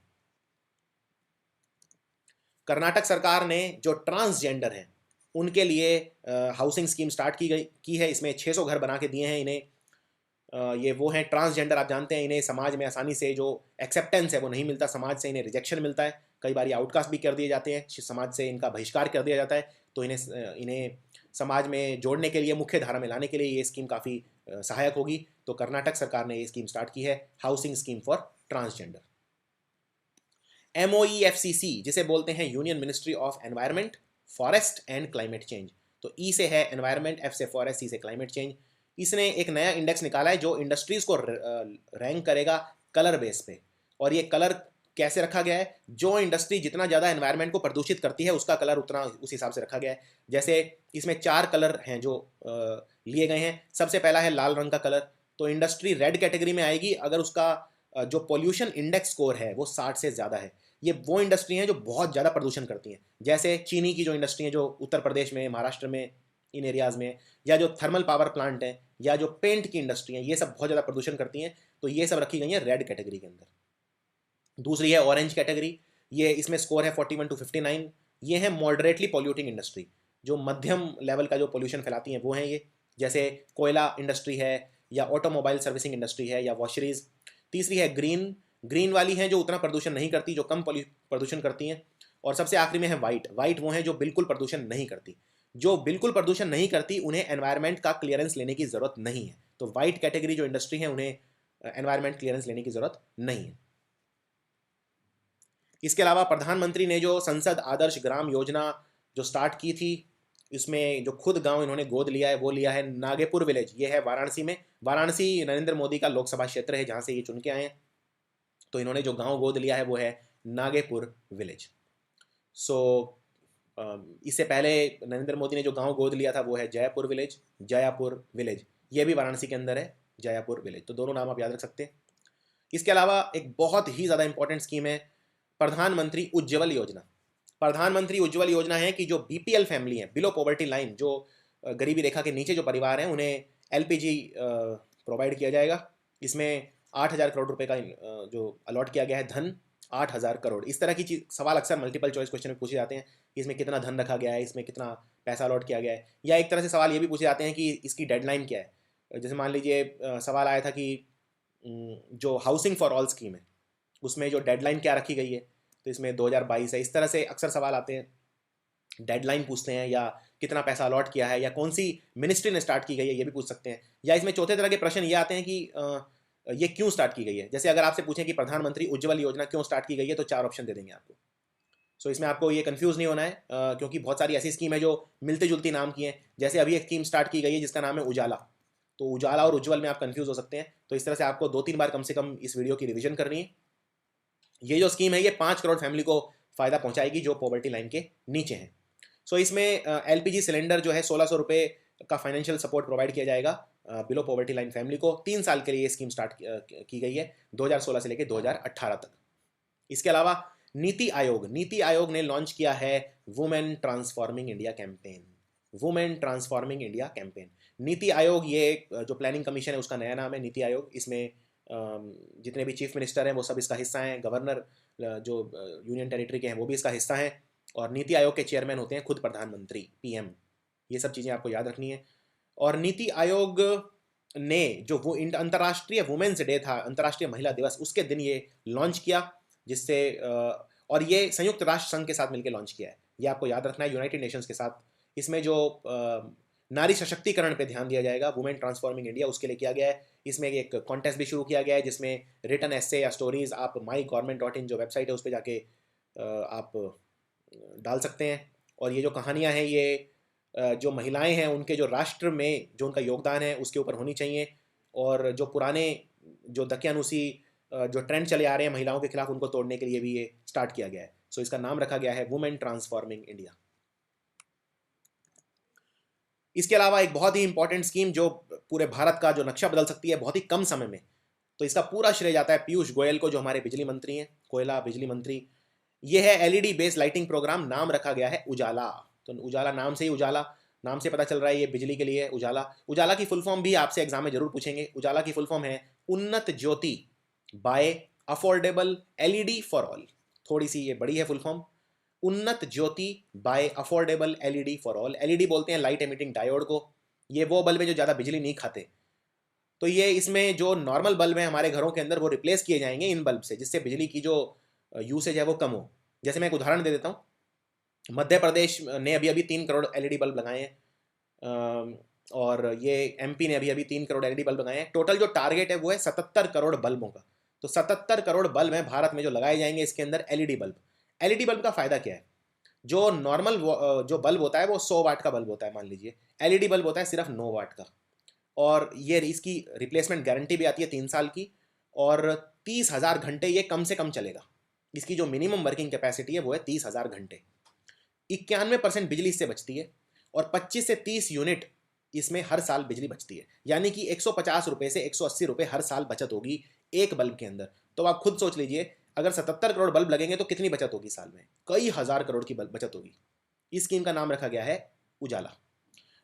कर्नाटक सरकार ने जो ट्रांसजेंडर हैं उनके लिए हाउसिंग स्कीम स्टार्ट की है। इसमें 600 घर बना के दिए हैं इन्हें। ये वो हैं ट्रांसजेंडर, आप जानते हैं इन्हें समाज में आसानी से जो एक्सेप्टेंस है वो नहीं मिलता, समाज से इन्हें रिजेक्शन मिलता है, कई बार ये आउटकास्ट भी कर दिए जाते हैं, समाज से इनका बहिष्कार कर दिया जाता है। तो इन्हें समाज में जोड़ने के लिए, मुख्य धारा में लाने के लिए ये स्कीम काफ़ी सहायक होगी। तो कर्नाटक सरकार ने ये स्कीम स्टार्ट की है, housing scheme for transgender. MOEFCC जिसे बोलते हैं union ministry of environment, forest and climate change. तो ई से है एनवायरनमेंट, एफ से फॉरेस्ट, सी से क्लाइमेट चेंज। इसने एक नया इंडेक्स निकाला है जो इंडस्ट्रीज को रैंक करेगा कलर बेस पे। और ये कलर कैसे रखा गया है, जो इंडस्ट्री जितना ज़्यादा एनवायरनमेंट को प्रदूषित करती है उसका कलर उतना उस हिसाब से रखा गया है। जैसे इसमें 4 कलर हैं जो लिए गए हैं। सबसे पहला है लाल रंग का कलर। तो इंडस्ट्री रेड कैटेगरी में आएगी अगर उसका जो पोल्यूशन इंडेक्स स्कोर है वो 60 से ज़्यादा है। ये वो इंडस्ट्री हैं जो बहुत ज़्यादा प्रदूषण करती हैं, जैसे चीनी की जो इंडस्ट्री है जो उत्तर प्रदेश में, महाराष्ट्र में, इन एरियाज़ में, या जो थर्मल पावर प्लांट हैं, या जो पेंट की इंडस्ट्री हैं, ये सब बहुत ज़्यादा प्रदूषण करती हैं। तो ये सब रखी गई हैं रेड कैटेगरी के अंदर। दूसरी है ऑरेंज कैटेगरी। ये इसमें स्कोर है 41 to 59। ये है मॉडरेटली पॉल्यूटिंग इंडस्ट्री, जो मध्यम लेवल का जो पोल्यूशन फैलाती हैं वो हैं ये, जैसे कोयला इंडस्ट्री है, या ऑटोमोबाइल सर्विसिंग इंडस्ट्री है, या वॉशरीज। तीसरी है ग्रीन। ग्रीन वाली हैं जो उतना प्रदूषण नहीं करती, जो कम प्रदूषण करती हैं। और सबसे आखिरी में है वाइट। वाइट वो हैं जो बिल्कुल प्रदूषण नहीं करती। जो बिल्कुल प्रदूषण नहीं करती उन्हें एनवायरनमेंट का क्लियरेंस लेने की ज़रूरत नहीं है। तो वाइट कैटेगरी जो इंडस्ट्री है उन्हें एनवायरनमेंट क्लियरेंस लेने की ज़रूरत नहीं है। इसके अलावा प्रधानमंत्री ने जो संसद आदर्श ग्राम योजना जो स्टार्ट की थी, इसमें जो खुद गांव इन्होंने गोद लिया है वो लिया है नागेपुर विलेज। ये है वाराणसी में। वाराणसी नरेंद्र मोदी का लोकसभा क्षेत्र है जहाँ से ये चुन के आए हैं। तो इन्होंने जो गांव गोद लिया है वो है नागेपुर विलेज। सो इससे पहले नरेंद्र मोदी ने जो गांव गोद लिया था वो है जयपुर विलेज। जयपुर विलेज ये भी वाराणसी के अंदर है, जयपुर विलेज। तो दोनों नाम आप याद रख सकते हैं। इसके अलावा एक बहुत ही ज़्यादा इंपॉर्टेंट स्कीम है प्रधानमंत्री उज्ज्वल योजना। प्रधानमंत्री उज्ज्वल योजना है कि जो BPL फैमिली है, बिलो पॉवर्टी लाइन, जो गरीबी रेखा के नीचे जो परिवार हैं, उन्हें LPG प्रोवाइड किया जाएगा। इसमें 8,000 करोड़ रुपए का जो अलॉट किया गया है धन, 8,000 करोड़। इस तरह की चीज सवाल अक्सर मल्टीपल चॉइस क्वेश्चन में पूछे जाते हैं कि इसमें कितना धन रखा गया है, इसमें कितना पैसा अलॉट किया गया है। या एक तरह से सवाल ये भी पूछे जाते हैं कि इसकी डेडलाइन क्या है। जैसे मान लीजिए सवाल आया था कि जो हाउसिंग फॉर ऑल स्कीम है उसमें जो डेडलाइन क्या रखी गई है, तो इसमें 2022 है। इस तरह से अक्सर सवाल आते हैं, डेडलाइन पूछते हैं, या कितना पैसा अलॉट किया है, या कौन सी मिनिस्ट्री ने स्टार्ट की गई है ये भी पूछ सकते हैं। या इसमें चौथे तरह के प्रश्न ये आते हैं कि ये क्यों स्टार्ट की गई है। जैसे अगर आपसे पूछें कि प्रधानमंत्री उज्ज्वल योजना क्यों स्टार्ट की गई है, तो 4 ऑप्शन दे देंगे आपको। सो इसमें आपको ये कंफ्यूज नहीं होना है, क्योंकि बहुत सारी ऐसी स्कीम है जो मिलती जुलती नाम की हैं। जैसे अभी एक स्कीम स्टार्ट की गई है जिसका नाम है उजाला। तो उजाला और उज्ज्वल में आप कंफ्यूज हो सकते हैं। तो इस तरह से आपको 2-3 बार कम से कम इस वीडियो की रिवीजन करनी है। ये जो स्कीम है ये 5 करोड़ फैमिली को फ़ायदा पहुंचाएगी जो पॉवर्टी लाइन के नीचे हैं। सो इसमें LPG सिलेंडर जो है 1,600 रुपये का फाइनेंशियल सपोर्ट प्रोवाइड किया जाएगा बिलो पॉवर्टी लाइन फैमिली को। 3 साल के लिए ये स्कीम स्टार्ट की गई है, 2016 से लेकर 2018 तक। इसके अलावा नीति आयोग ने लॉन्च किया है women transforming India campaign. Women transforming India campaign. NITI Aayog ये जो प्लानिंग कमीशन है उसका नया नाम है नीति आयोग। इसमें जितने भी चीफ मिनिस्टर हैं वो सब इसका हिस्सा हैं, गवर्नर जो यूनियन टेरिटरी के हैं वो भी इसका हिस्सा हैं, और नीति आयोग के चेयरमैन होते हैं खुद प्रधानमंत्री, PM। ये सब चीज़ें आपको याद रखनी है। और नीति आयोग ने जो वो अंतर्राष्ट्रीय वुमेन्स डे था, अंतर्राष्ट्रीय महिला दिवस, उसके दिन ये लॉन्च किया, जिससे और ये संयुक्त राष्ट्र संघ के साथ मिलकर लॉन्च किया है। ये आपको याद रखना है, यूनाइटेड नेशंस के साथ। इसमें जो नारी सशक्तिकरण पे ध्यान दिया जाएगा, वुमेन ट्रांसफॉर्मिंग इंडिया, उसके लिए किया गया है। इसमें एक कॉन्टेस्ट भी शुरू किया गया है जिसमें रिटन एस्से या स्टोरीज आप mygovernment.in जो वेबसाइट है उस पर जाके आप डाल सकते हैं। और ये जो कहानियाँ हैं ये जो महिलाएं हैं उनके जो राष्ट्र में जो उनका योगदान है उसके ऊपर होनी चाहिए। और जो पुराने जो दकियानूसी जो ट्रेंड चले आ रहे हैं महिलाओं के खिलाफ, उनको तोड़ने के लिए भी ये स्टार्ट किया गया है। सो इसका नाम रखा गया है वुमेन ट्रांसफॉर्मिंग इंडिया। इसके अलावा एक बहुत ही इंपॉर्टेंट स्कीम जो पूरे भारत का जो नक्शा बदल सकती है बहुत ही कम समय में, तो इसका पूरा श्रेय जाता है पीयूष गोयल को, जो हमारे बिजली मंत्री हैं, कोयला बिजली मंत्री। ये है एलईडी बेस्ड लाइटिंग प्रोग्राम, नाम रखा गया है उजाला। तो उजाला नाम से ही, उजाला नाम से पता चल रहा है ये बिजली के लिए उजाला। उजाला की फुल फॉर्म भी आपसे एग्जाम में जरूर पूछेंगे। उजाला की फुल फॉर्म है Unnat Jyoti by affordable LED for all. थोड़ी सी ये बड़ी है full form, Unnat Jyoti by affordable LED for all. LED बोलते हैं लाइट एमिटिंग डायोड को। ये वो बल्ब है जो ज़्यादा बिजली नहीं खाते। तो ये इसमें जो नॉर्मल बल्ब हैं हमारे घरों के अंदर, वो रिप्लेस किए जाएंगे इन बल्ब से, जिससे बिजली की जो यूसेज है वो कम हो। जैसे मैं एक उदाहरण दे देता हूँ, मध्य प्रदेश ने अभी अभी 3 करोड़ एलईडी बल्ब लगाए हैं, और ये एमपी ने अभी अभी 3 करोड़ एलईडी बल्ब लगाए हैं। टोटल जो टारगेट है वो है 77 करोड़ बल्बों का। तो 77 करोड़ बल्ब हैं भारत में जो लगाए जाएंगे इसके अंदर एलईडी बल्ब। एलईडी बल्ब का फ़ायदा क्या है? जो नॉर्मल जो बल्ब होता है वो 100 वाट का बल्ब होता है मान लीजिए, एलईडी बल्ब होता है सिर्फ 9 वाट का। और ये इसकी रिप्लेसमेंट गारंटी भी आती है 3 साल की, और 30,000 घंटे ये कम से कम चलेगा। इसकी जो मिनिमम वर्किंग कैपेसिटी है वो है 30,000 घंटे। 91% बिजली इससे बचती है, और 25 से 30 यूनिट इसमें हर साल बिजली बचती है। यानी कि 150 रुपये से 180 रुपये हर साल बचत होगी एक बल्ब के अंदर। तो आप खुद सोच लीजिए, अगर 77 करोड़ बल्ब लगेंगे तो कितनी बचत होगी साल में? कई हज़ार करोड़ की बचत होगी। इस स्कीम का नाम रखा गया है उजाला।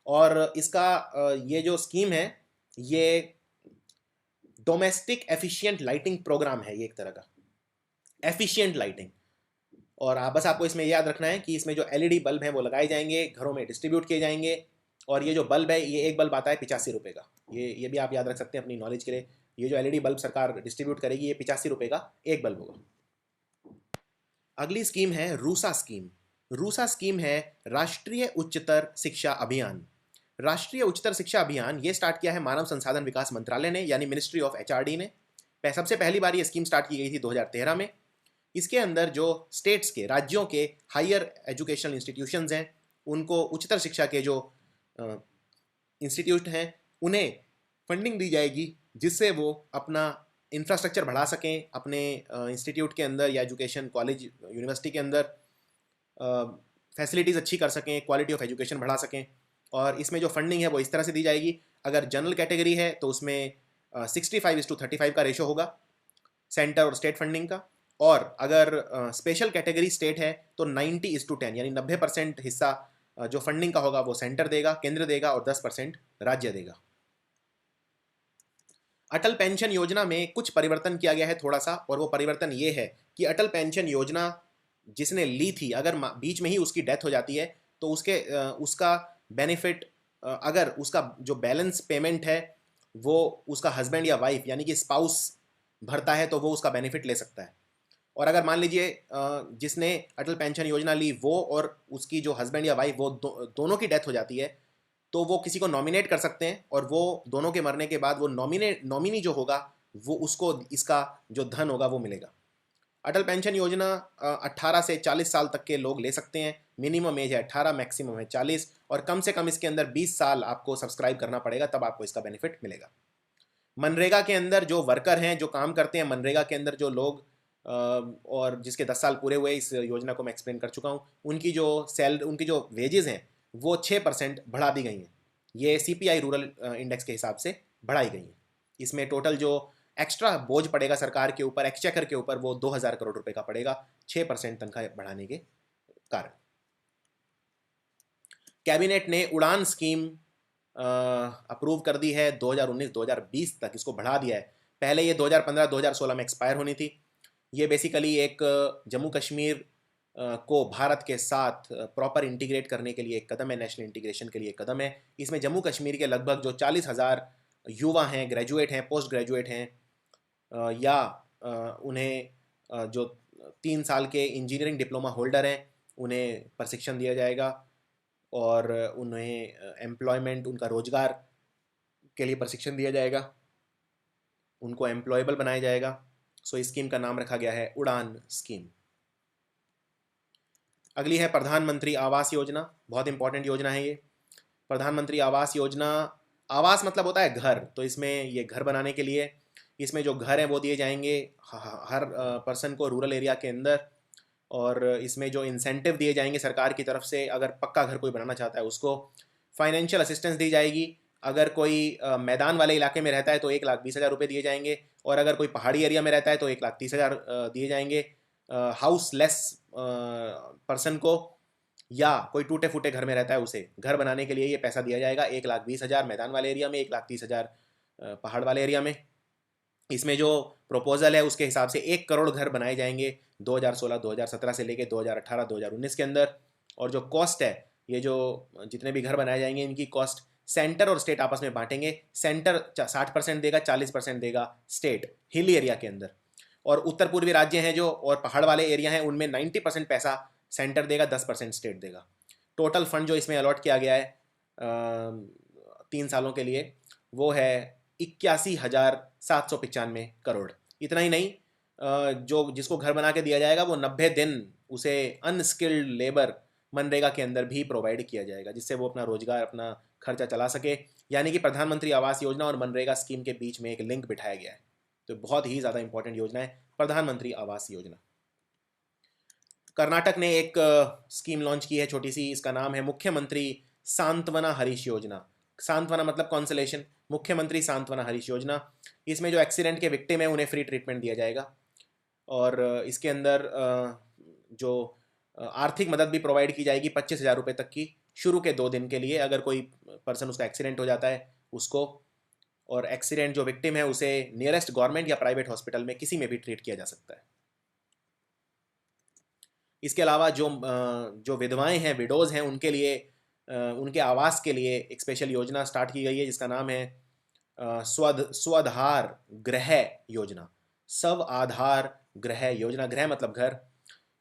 और इसका ये जो स्कीम है ये डोमेस्टिक एफिशिएंट लाइटिंग प्रोग्राम है, ये एक तरह का एफिशिएंट लाइटिंग। और बस आपको इसमें याद रखना है कि इसमें जो एलईडी बल्ब हैं वो लगाए जाएंगे, घरों में डिस्ट्रीब्यूट किए जाएंगे। और ये जो बल्ब है, ये एक बल्ब आता है 85 रुपये का। ये भी आप याद रख सकते हैं अपनी नॉलेज के लिए। ये जो एलईडी बल्ब सरकार डिस्ट्रीब्यूट करेगी, ये 85 रुपये का एक बल्ब होगा। अगली स्कीम है रूसा स्कीम। रूसा स्कीम है राष्ट्रीय उच्चतर शिक्षा अभियान। राष्ट्रीय उच्चतर शिक्षा अभियान ये स्टार्ट किया है मानव संसाधन विकास मंत्रालय ने, यानी मिनिस्ट्री ऑफ एचआरडी ने। सबसे पहली बार ये स्कीम स्टार्ट की गई थी 2013 में। इसके अंदर जो स्टेट्स के, राज्यों के हायर एजुकेशनल इंस्टीट्यूशंस हैं, उनको उच्चतर शिक्षा के जो इंस्टीट्यूट हैं उन्हें फंडिंग दी जाएगी, जिससे वो अपना इंफ्रास्ट्रक्चर बढ़ा सकें अपने इंस्टीट्यूट के अंदर या एजुकेशन कॉलेज यूनिवर्सिटी के अंदर, फैसिलिटीज़ अच्छी कर सकें, क्वालिटी ऑफ एजुकेशन बढ़ा सकें। और इसमें जो फंडिंग है वो इस तरह से दी जाएगी, अगर जनरल कैटेगरी है तो उसमें 65:35 का रेशो होगा सेंटर और स्टेट फंडिंग का, और अगर स्पेशल कैटेगरी स्टेट है तो 90:10 यानी 90% हिस्सा जो फंडिंग का होगा वो सेंटर देगा, केंद्र देगा, और 10% राज्य देगा। अटल पेंशन योजना में कुछ परिवर्तन किया गया है थोड़ा सा, और वो परिवर्तन ये है कि अटल पेंशन योजना जिसने ली थी, अगर बीच में ही उसकी डेथ हो जाती है तो उसका बेनिफिट, अगर उसका जो बैलेंस पेमेंट है वो उसका हस्बैंड या वाइफ यानी कि स्पाउस भरता है तो वो उसका बेनिफिट ले सकता है। और अगर मान लीजिए जिसने अटल पेंशन योजना ली वो और उसकी जो हस्बैंड या वाइफ वो दोनों की डेथ हो जाती है, तो वो किसी को नॉमिनेट कर सकते हैं, और वो दोनों के मरने के बाद वो नॉमिनी जो होगा वो उसको इसका जो धन होगा वो मिलेगा। अटल पेंशन योजना 18 से 40 साल तक के लोग ले सकते हैं। मिनिमम एज है 18, मैक्सिमम है 40, और कम से कम इसके अंदर 20 साल आपको सब्सक्राइब करना पड़ेगा, तब आपको इसका बेनिफिट मिलेगा। मनरेगा के अंदर जो वर्कर हैं, जो काम करते हैं मनरेगा के अंदर जो लोग, और जिसके 10 साल पूरे हुए, इस योजना को मैं एक्सप्लेन कर चुका हूँ, उनकी जो वेजेस हैं वो 6% बढ़ा दी गई हैं। ये CPI रूरल इंडेक्स के हिसाब से बढ़ाई गई हैं। इसमें टोटल जो एक्स्ट्रा बोझ पड़ेगा सरकार के ऊपर, एक्सचेकर के ऊपर, वो 2000 करोड़ रुपए का पड़ेगा 6% तनख्वाह बढ़ाने के कारण। कैबिनेट ने उड़ान स्कीम अप्रूव कर दी है 2019-2020 तक, इसको बढ़ा दिया है। पहले ये 2015-2016 में एक्सपायर होनी थी। ये बेसिकली एक जम्मू कश्मीर को भारत के साथ प्रॉपर इंटीग्रेट करने के लिए एक कदम है, नेशनल इंटीग्रेशन के लिए एक कदम है। इसमें जम्मू कश्मीर के लगभग जो 40,000 युवा हैं, ग्रेजुएट हैं, पोस्ट ग्रेजुएट हैं, या उन्हें जो 3 साल के इंजीनियरिंग डिप्लोमा होल्डर हैं, उन्हें प्रशिक्षण दिया जाएगा, और उन्हें एम्प्लॉयमेंट, उनका रोजगार के लिए प्रशिक्षण दिया जाएगा, उनको एम्प्लॉयबल बनाया जाएगा। सो इस स्कीम का नाम रखा गया है उड़ान स्कीम। अगली है प्रधानमंत्री आवास योजना। बहुत इंपॉर्टेंट योजना है ये प्रधानमंत्री आवास योजना। आवास मतलब होता है घर, तो इसमें ये घर बनाने के लिए इसमें जो घर हैं वो दिए जाएंगे हर पर्सन को रूरल एरिया के अंदर। और इसमें जो इंसेंटिव दिए जाएंगे सरकार की तरफ से, अगर पक्का घर कोई बनाना चाहता है उसको फाइनेंशियल असिस्टेंस दी जाएगी। अगर कोई मैदान वाले इलाके में रहता है तो 1,20,000 रुपये दिए जाएंगे, और अगर कोई पहाड़ी एरिया में रहता है तो 1,30,000 दिए जाएंगे हाउस लेस पर्सन को, या कोई टूटे फूटे घर में रहता है उसे घर बनाने के लिए ये पैसा दिया जाएगा। 1,20,000 मैदान वाले एरिया में, 1,30,000 पहाड़ वाले एरिया में। इसमें जो प्रपोजल है उसके हिसाब से 1 करोड़ घर बनाए जाएंगे 2016-2017 से लेके 2018-2019 के अंदर। और जो कॉस्ट है, ये जो जितने भी घर बनाए जाएंगे इनकी कॉस्ट सेंटर और स्टेट आपस में बांटेंगे। सेंटर 60% देगा, 40% देगा स्टेट हिली एरिया के अंदर। और उत्तर पूर्वी राज्य हैं जो और पहाड़ वाले एरिया हैं उनमें 90% पैसा सेंटर देगा, 10% स्टेट देगा। टोटल फंड जो इसमें अलॉट किया गया है 3 सालों के लिए वो है 81,795 करोड़। इतना ही नहीं, जो जिसको घर बना के दिया जाएगा वो 90 दिन उसे अनस्किल्ड लेबर मनरेगा के अंदर भी प्रोवाइड किया जाएगा, जिससे वो अपना रोजगार, अपना खर्चा चला सके। यानी कि प्रधानमंत्री आवास योजना और मनरेगा स्कीम के बीच में एक लिंक बिठाया गया है। तो बहुत ही ज़्यादा इंपॉर्टेंट योजना है प्रधानमंत्री आवास योजना। कर्नाटक ने एक स्कीम लॉन्च की है छोटी सी, इसका नाम है मुख्यमंत्री सांत्वना हरीश योजना। सांत्वना मतलब कॉन्सलेशन, मुख्यमंत्री सांत्वना हरीश योजना। इसमें जो एक्सीडेंट के विक्टिम है उन्हें फ्री ट्रीटमेंट दिया जाएगा, और इसके अंदर जो आर्थिक मदद भी प्रोवाइड की जाएगी 25,000 रुपये तक की शुरू के 2 दिन के लिए, अगर कोई पर्सन उसका एक्सीडेंट हो जाता है उसको। और एक्सीडेंट जो विक्टिम है उसे नियरेस्ट गवर्नमेंट या प्राइवेट हॉस्पिटल में किसी में भी ट्रीट किया जा सकता है। इसके अलावा जो विधवाएं हैं, विडोज़ हैं, उनके लिए उनके आवास के लिए एक स्पेशल योजना स्टार्ट की गई है जिसका नाम है स्वाधार गृह योजना। स्व आधार गृह योजना, गृह मतलब घर।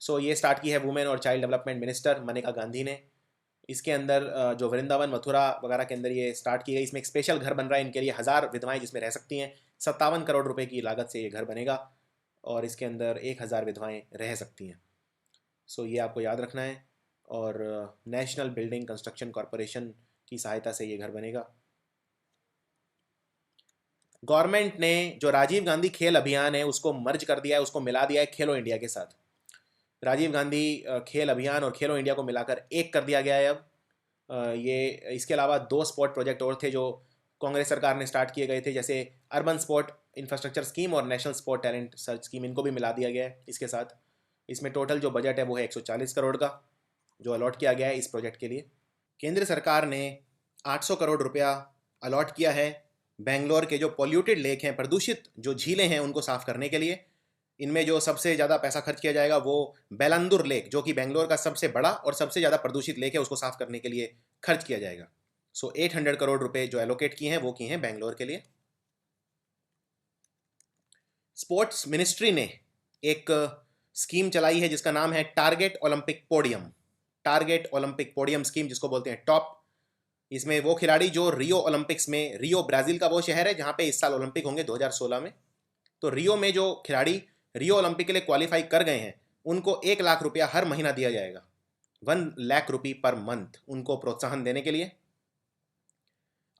सो ये स्टार्ट की है वुमेन और child development minister Maneka Gandhi ने। इसके अंदर जो वृंदावन, मथुरा वगैरह के अंदर ये स्टार्ट की गई। इसमें एक स्पेशल घर बन रहा है इनके लिए, 1,000 विधवाएं जिसमें रह सकती हैं। 57 करोड़ रुपए की लागत से ये घर बनेगा और इसके अंदर 1,000 विधवाएं रह सकती हैं। सो ये आपको याद रखना है। और नेशनल बिल्डिंग कंस्ट्रक्शन कॉरपोरेशन की सहायता से ये घर बनेगा। गवर्नमेंट ने जो राजीव गांधी खेल अभियान है उसको मर्ज कर दिया है, उसको मिला दिया है खेलो इंडिया के साथ। राजीव गांधी खेल अभियान और खेलो इंडिया को मिलाकर एक कर दिया गया है अब। ये इसके अलावा 2 स्पोर्ट प्रोजेक्ट और थे जो कांग्रेस सरकार ने स्टार्ट किए गए थे, जैसे अर्बन स्पोर्ट इंफ्रास्ट्रक्चर स्कीम और national sport talent search scheme, इनको भी मिला दिया गया है इसके साथ। इसमें टोटल जो बजट है वो है 140 करोड़ का जो अलॉट किया गया है इस प्रोजेक्ट के लिए। केंद्र सरकार ने 800 करोड़ रुपया अलॉट किया है बेंगलोर के जो पॉल्यूटेड लेक हैं, प्रदूषित जो झीलें हैं, उनको साफ़ करने के लिए। इनमें जो सबसे ज़्यादा पैसा खर्च किया जाएगा वो बेलंदुर लेक, जो कि बेंगलोर का सबसे बड़ा और सबसे ज़्यादा प्रदूषित लेक है, उसको साफ़ करने के लिए खर्च किया जाएगा। सो 800 करोड़ रुपए जो एलोकेट किए हैं वो किए हैं बेंगलोर के लिए। स्पोर्ट्स मिनिस्ट्री ने एक स्कीम चलाई है जिसका नाम है target Olympic podium. Target Olympic podium scheme, जिसको बोलते हैं टॉप। इसमें वो खिलाड़ी जो रियो ओलंपिक्स में, रियो ब्राज़ील का वो शहर है जहाँ पे इस साल ओलंपिक होंगे 2016 में, तो रियो में जो खिलाड़ी रियो ओलंपिक के लिए क्वालिफाई कर गए हैं उनको 1 लाख रुपया हर महीना दिया जाएगा। 1 लाख रुपये पर मंथ उनको प्रोत्साहन देने के लिए।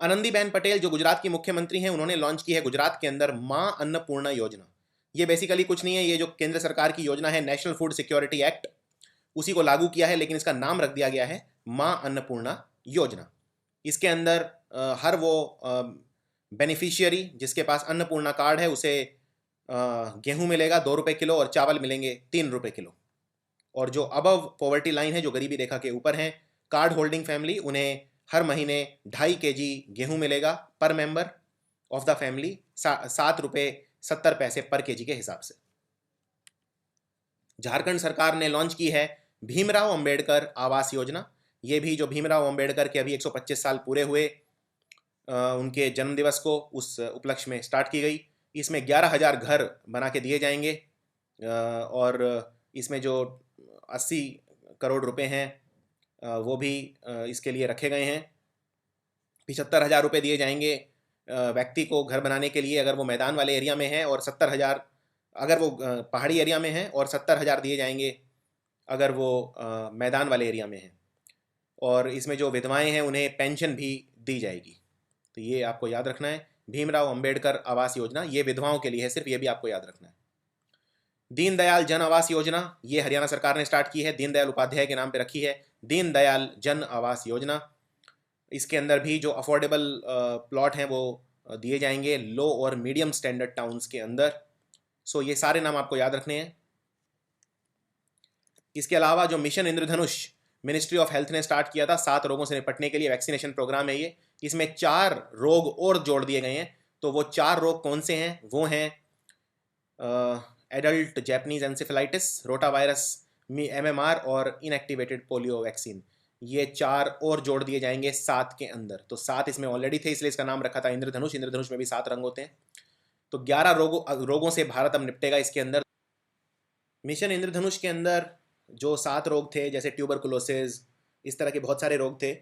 आनंदीबेन पटेल जो गुजरात की मुख्यमंत्री हैं, उन्होंने लॉन्च की है गुजरात के अंदर माँ अन्नपूर्णा योजना। ये बेसिकली कुछ नहीं है, ये जो केंद्र सरकार की योजना है नेशनल फूड सिक्योरिटी एक्ट, उसी को लागू किया है, लेकिन इसका नाम रख दिया गया है माँ अन्नपूर्णा योजना। इसके अंदर हर वो बेनिफिशियरी जिसके पास अन्नपूर्णा कार्ड है उसे गेहूं मिलेगा 2 रुपये किलो और चावल मिलेंगे 3 रुपये किलो। और जो अबव पॉवर्टी लाइन है, जो गरीबी रेखा के ऊपर हैं, कार्ड होल्डिंग फैमिली, उन्हें हर महीने 2.5 kg गेहूं मिलेगा पर मेंबर ऑफ द फैमिली, 7.70 रुपये पर केजी के हिसाब से। झारखंड सरकार ने लॉन्च की है भीमराव अंबेडकर आवास योजना। ये भी जो भीमराव अंबेडकर के अभी 125 साल पूरे हुए उनके जन्मदिवस को, उस उपलक्ष्य में स्टार्ट की गई। इसमें 11,000 घर बना के दिए जाएंगे और इसमें जो 80 करोड़ रुपए हैं वो भी इसके लिए रखे गए हैं। 75,000 रुपये दिए जाएंगे व्यक्ति को घर बनाने के लिए अगर वो मैदान वाले एरिया में है, और 70,000 अगर वो पहाड़ी एरिया में है, और 70,000 दिए जाएंगे अगर वो मैदान वाले एरिया में है। और इसमें जो विधवाएं हैं उन्हें पेंशन भी दी जाएगी। तो ये आपको याद रखना है भीमराव अंबेडकर आवास योजना, ये विधवाओं के लिए है सिर्फ, ये भी आपको याद रखना है। दीनदयाल जन आवास योजना, ये हरियाणा सरकार ने स्टार्ट की है, दीनदयाल उपाध्याय के नाम पे रखी है, दीनदयाल जन आवास योजना। इसके अंदर भी जो अफोर्डेबल प्लॉट हैं वो दिए जाएंगे लो और मीडियम स्टैंडर्ड टाउन्स के अंदर। सो ये सारे नाम आपको याद रखने हैं। इसके अलावा जो mission Indradhanush ministry of health ने स्टार्ट किया था 7 रोगों से निपटने के लिए, वैक्सीनेशन प्रोग्राम है ये, इसमें 4 रोग और जोड़ दिए गए हैं। तो वो 4 रोग कौन से हैं? वो हैं adult Japanese encephalitis, rota virus, MMR और इनएक्टिवेटेड पोलियो वैक्सीन। ये 4 और जोड़ दिए जाएंगे 7 के अंदर। तो 7 इसमें ऑलरेडी थे, इसलिए इसका नाम रखा था इंद्रधनुष। इंद्रधनुष में भी 7 रंग होते हैं। तो 11 रोगों से भारत अब निपटेगा इसके अंदर। मिशन इंद्रधनुष के अंदर जो 7 रोग थे, जैसे ट्यूबरकुलोसिस, इस तरह के बहुत सारे रोग थे,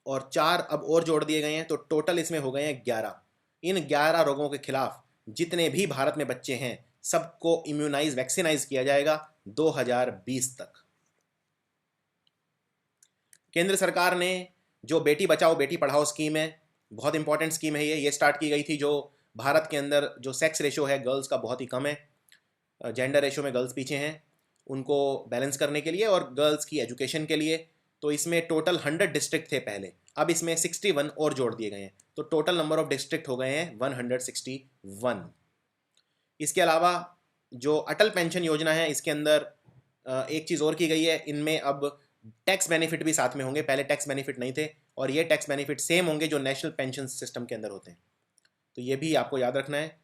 और 4 अब और जोड़ दिए गए हैं, तो टोटल इसमें हो गए हैं 11। इन 11 रोगों के खिलाफ जितने भी भारत में बच्चे हैं सबको इम्यूनाइज, वैक्सीनाइज किया जाएगा 2020 तक। केंद्र सरकार ने जो बेटी बचाओ बेटी पढ़ाओ स्कीम है, बहुत इंपॉर्टेंट स्कीम है ये स्टार्ट की गई थी। जो भारत के अंदर जो सेक्स रेशो है गर्ल्स का बहुत ही कम है, जेंडर रेशो में गर्ल्स पीछे हैं, उनको बैलेंस करने के लिए और गर्ल्स की एजुकेशन के लिए। तो इसमें टोटल 100 डिस्ट्रिक्ट थे पहले, अब इसमें 61 और जोड़ दिए गए हैं, तो टोटल नंबर ऑफ डिस्ट्रिक्ट हो गए हैं 161। इसके अलावा जो अटल पेंशन योजना है, इसके अंदर एक चीज़ और की गई है, इनमें अब टैक्स बेनिफिट भी साथ में होंगे। पहले टैक्स बेनिफिट नहीं थे, और ये टैक्स बेनिफिट सेम होंगे जो नेशनल पेंशन सिस्टम के अंदर होते हैं। तो ये भी आपको याद रखना है।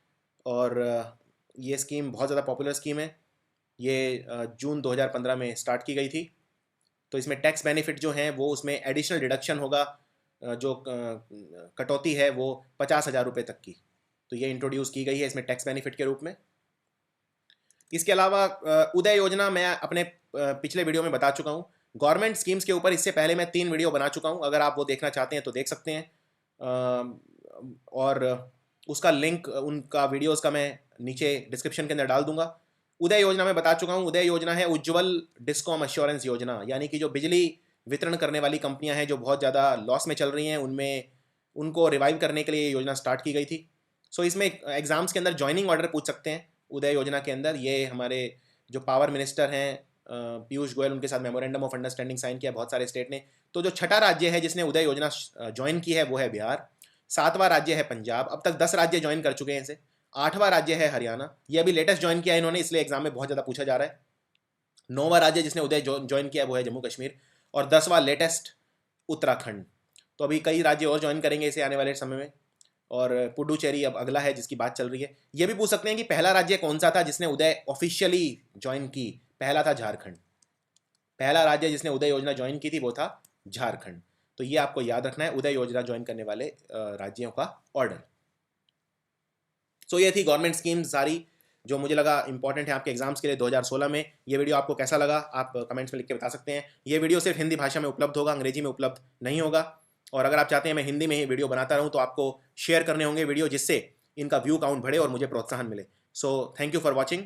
और ये स्कीम बहुत ज़्यादा पॉपुलर स्कीम है, ये जून 2015 में स्टार्ट की गई थी। तो इसमें टैक्स बेनिफिट जो हैं वो उसमें एडिशनल डिडक्शन होगा, जो कटौती है वो 50,000 रुपये तक की। तो ये इंट्रोड्यूस की गई है इसमें टैक्स बेनिफिट के रूप में। इसके अलावा उदय योजना मैं अपने पिछले वीडियो में बता चुका हूँ। गवर्नमेंट स्कीम्स के ऊपर इससे पहले मैं 3 वीडियो बना चुका हूँ, अगर आप वो देखना चाहते हैं तो देख सकते हैं। और उसका लिंक उनका वीडियोस का मैं नीचे डिस्क्रिप्शन के अंदर डाल दूंगा। उदय योजना में बता चुका हूँ। उदय योजना है उज्ज्वल डिस्कॉम अश्योरेंस योजना, यानी कि जो बिजली वितरण करने वाली कंपनियां हैं जो बहुत ज़्यादा लॉस में चल रही हैं, उनमें उनको रिवाइव करने के लिए ये योजना स्टार्ट की गई थी। सो इसमें एग्ज़ाम्स के अंदर ज्वाइनिंग ऑर्डर पूछ सकते हैं उदय योजना के अंदर। ये हमारे जो पावर मिनिस्टर हैं पीयूष गोयल, उनके साथ मेमोरेंडम ऑफ अंडरस्टैंडिंग साइन किया बहुत सारे स्टेट ने। तो जो 6ठा राज्य है जिसने उदय योजना ज्वाइन की है वो है बिहार। 7वां राज्य है पंजाब, अब तक 10 राज्य ज्वाइन कर चुके हैं इसे। 8वां राज्य है हरियाणा, ये अभी लेटेस्ट ज्वाइन किया है इन्होंने, इसलिए एग्जाम में बहुत ज़्यादा पूछा जा रहा है। 9वां राज्य जिसने उदय ज्वाइन किया वो है जम्मू कश्मीर, और 10वां लेटेस्ट उत्तराखंड। तो अभी कई राज्य और ज्वाइन करेंगे इसे आने वाले समय में, और पुडुचेरी अब अगला है जिसकी बात चल रही है। ये भी पूछ सकते हैं कि पहला राज्य कौन सा था जिसने उदय ऑफिशियली ज्वाइन की। पहला था झारखंड। पहला राज्य जिसने उदय योजना ज्वाइन की थी वो था झारखंड। तो ये आपको याद रखना है उदय योजना ज्वाइन करने वाले राज्यों का ऑर्डर। सो ये थी गवर्नमेंट स्कीम्स सारी जो मुझे लगा इंपॉर्टेंट है आपके एग्जाम्स के लिए 2016 में। ये वीडियो आपको कैसा लगा आप कमेंट्स में लिख के बता सकते हैं। ये वीडियो सिर्फ हिंदी भाषा में उपलब्ध होगा, अंग्रेजी में उपलब्ध नहीं होगा। और अगर आप चाहते हैं मैं हिंदी में ही वीडियो बनाता रहूं तो आपको शेयर करने होंगे वीडियो, जिससे इनका व्यू काउंट बढ़े और मुझे प्रोत्साहन मिले। So thank you for watching.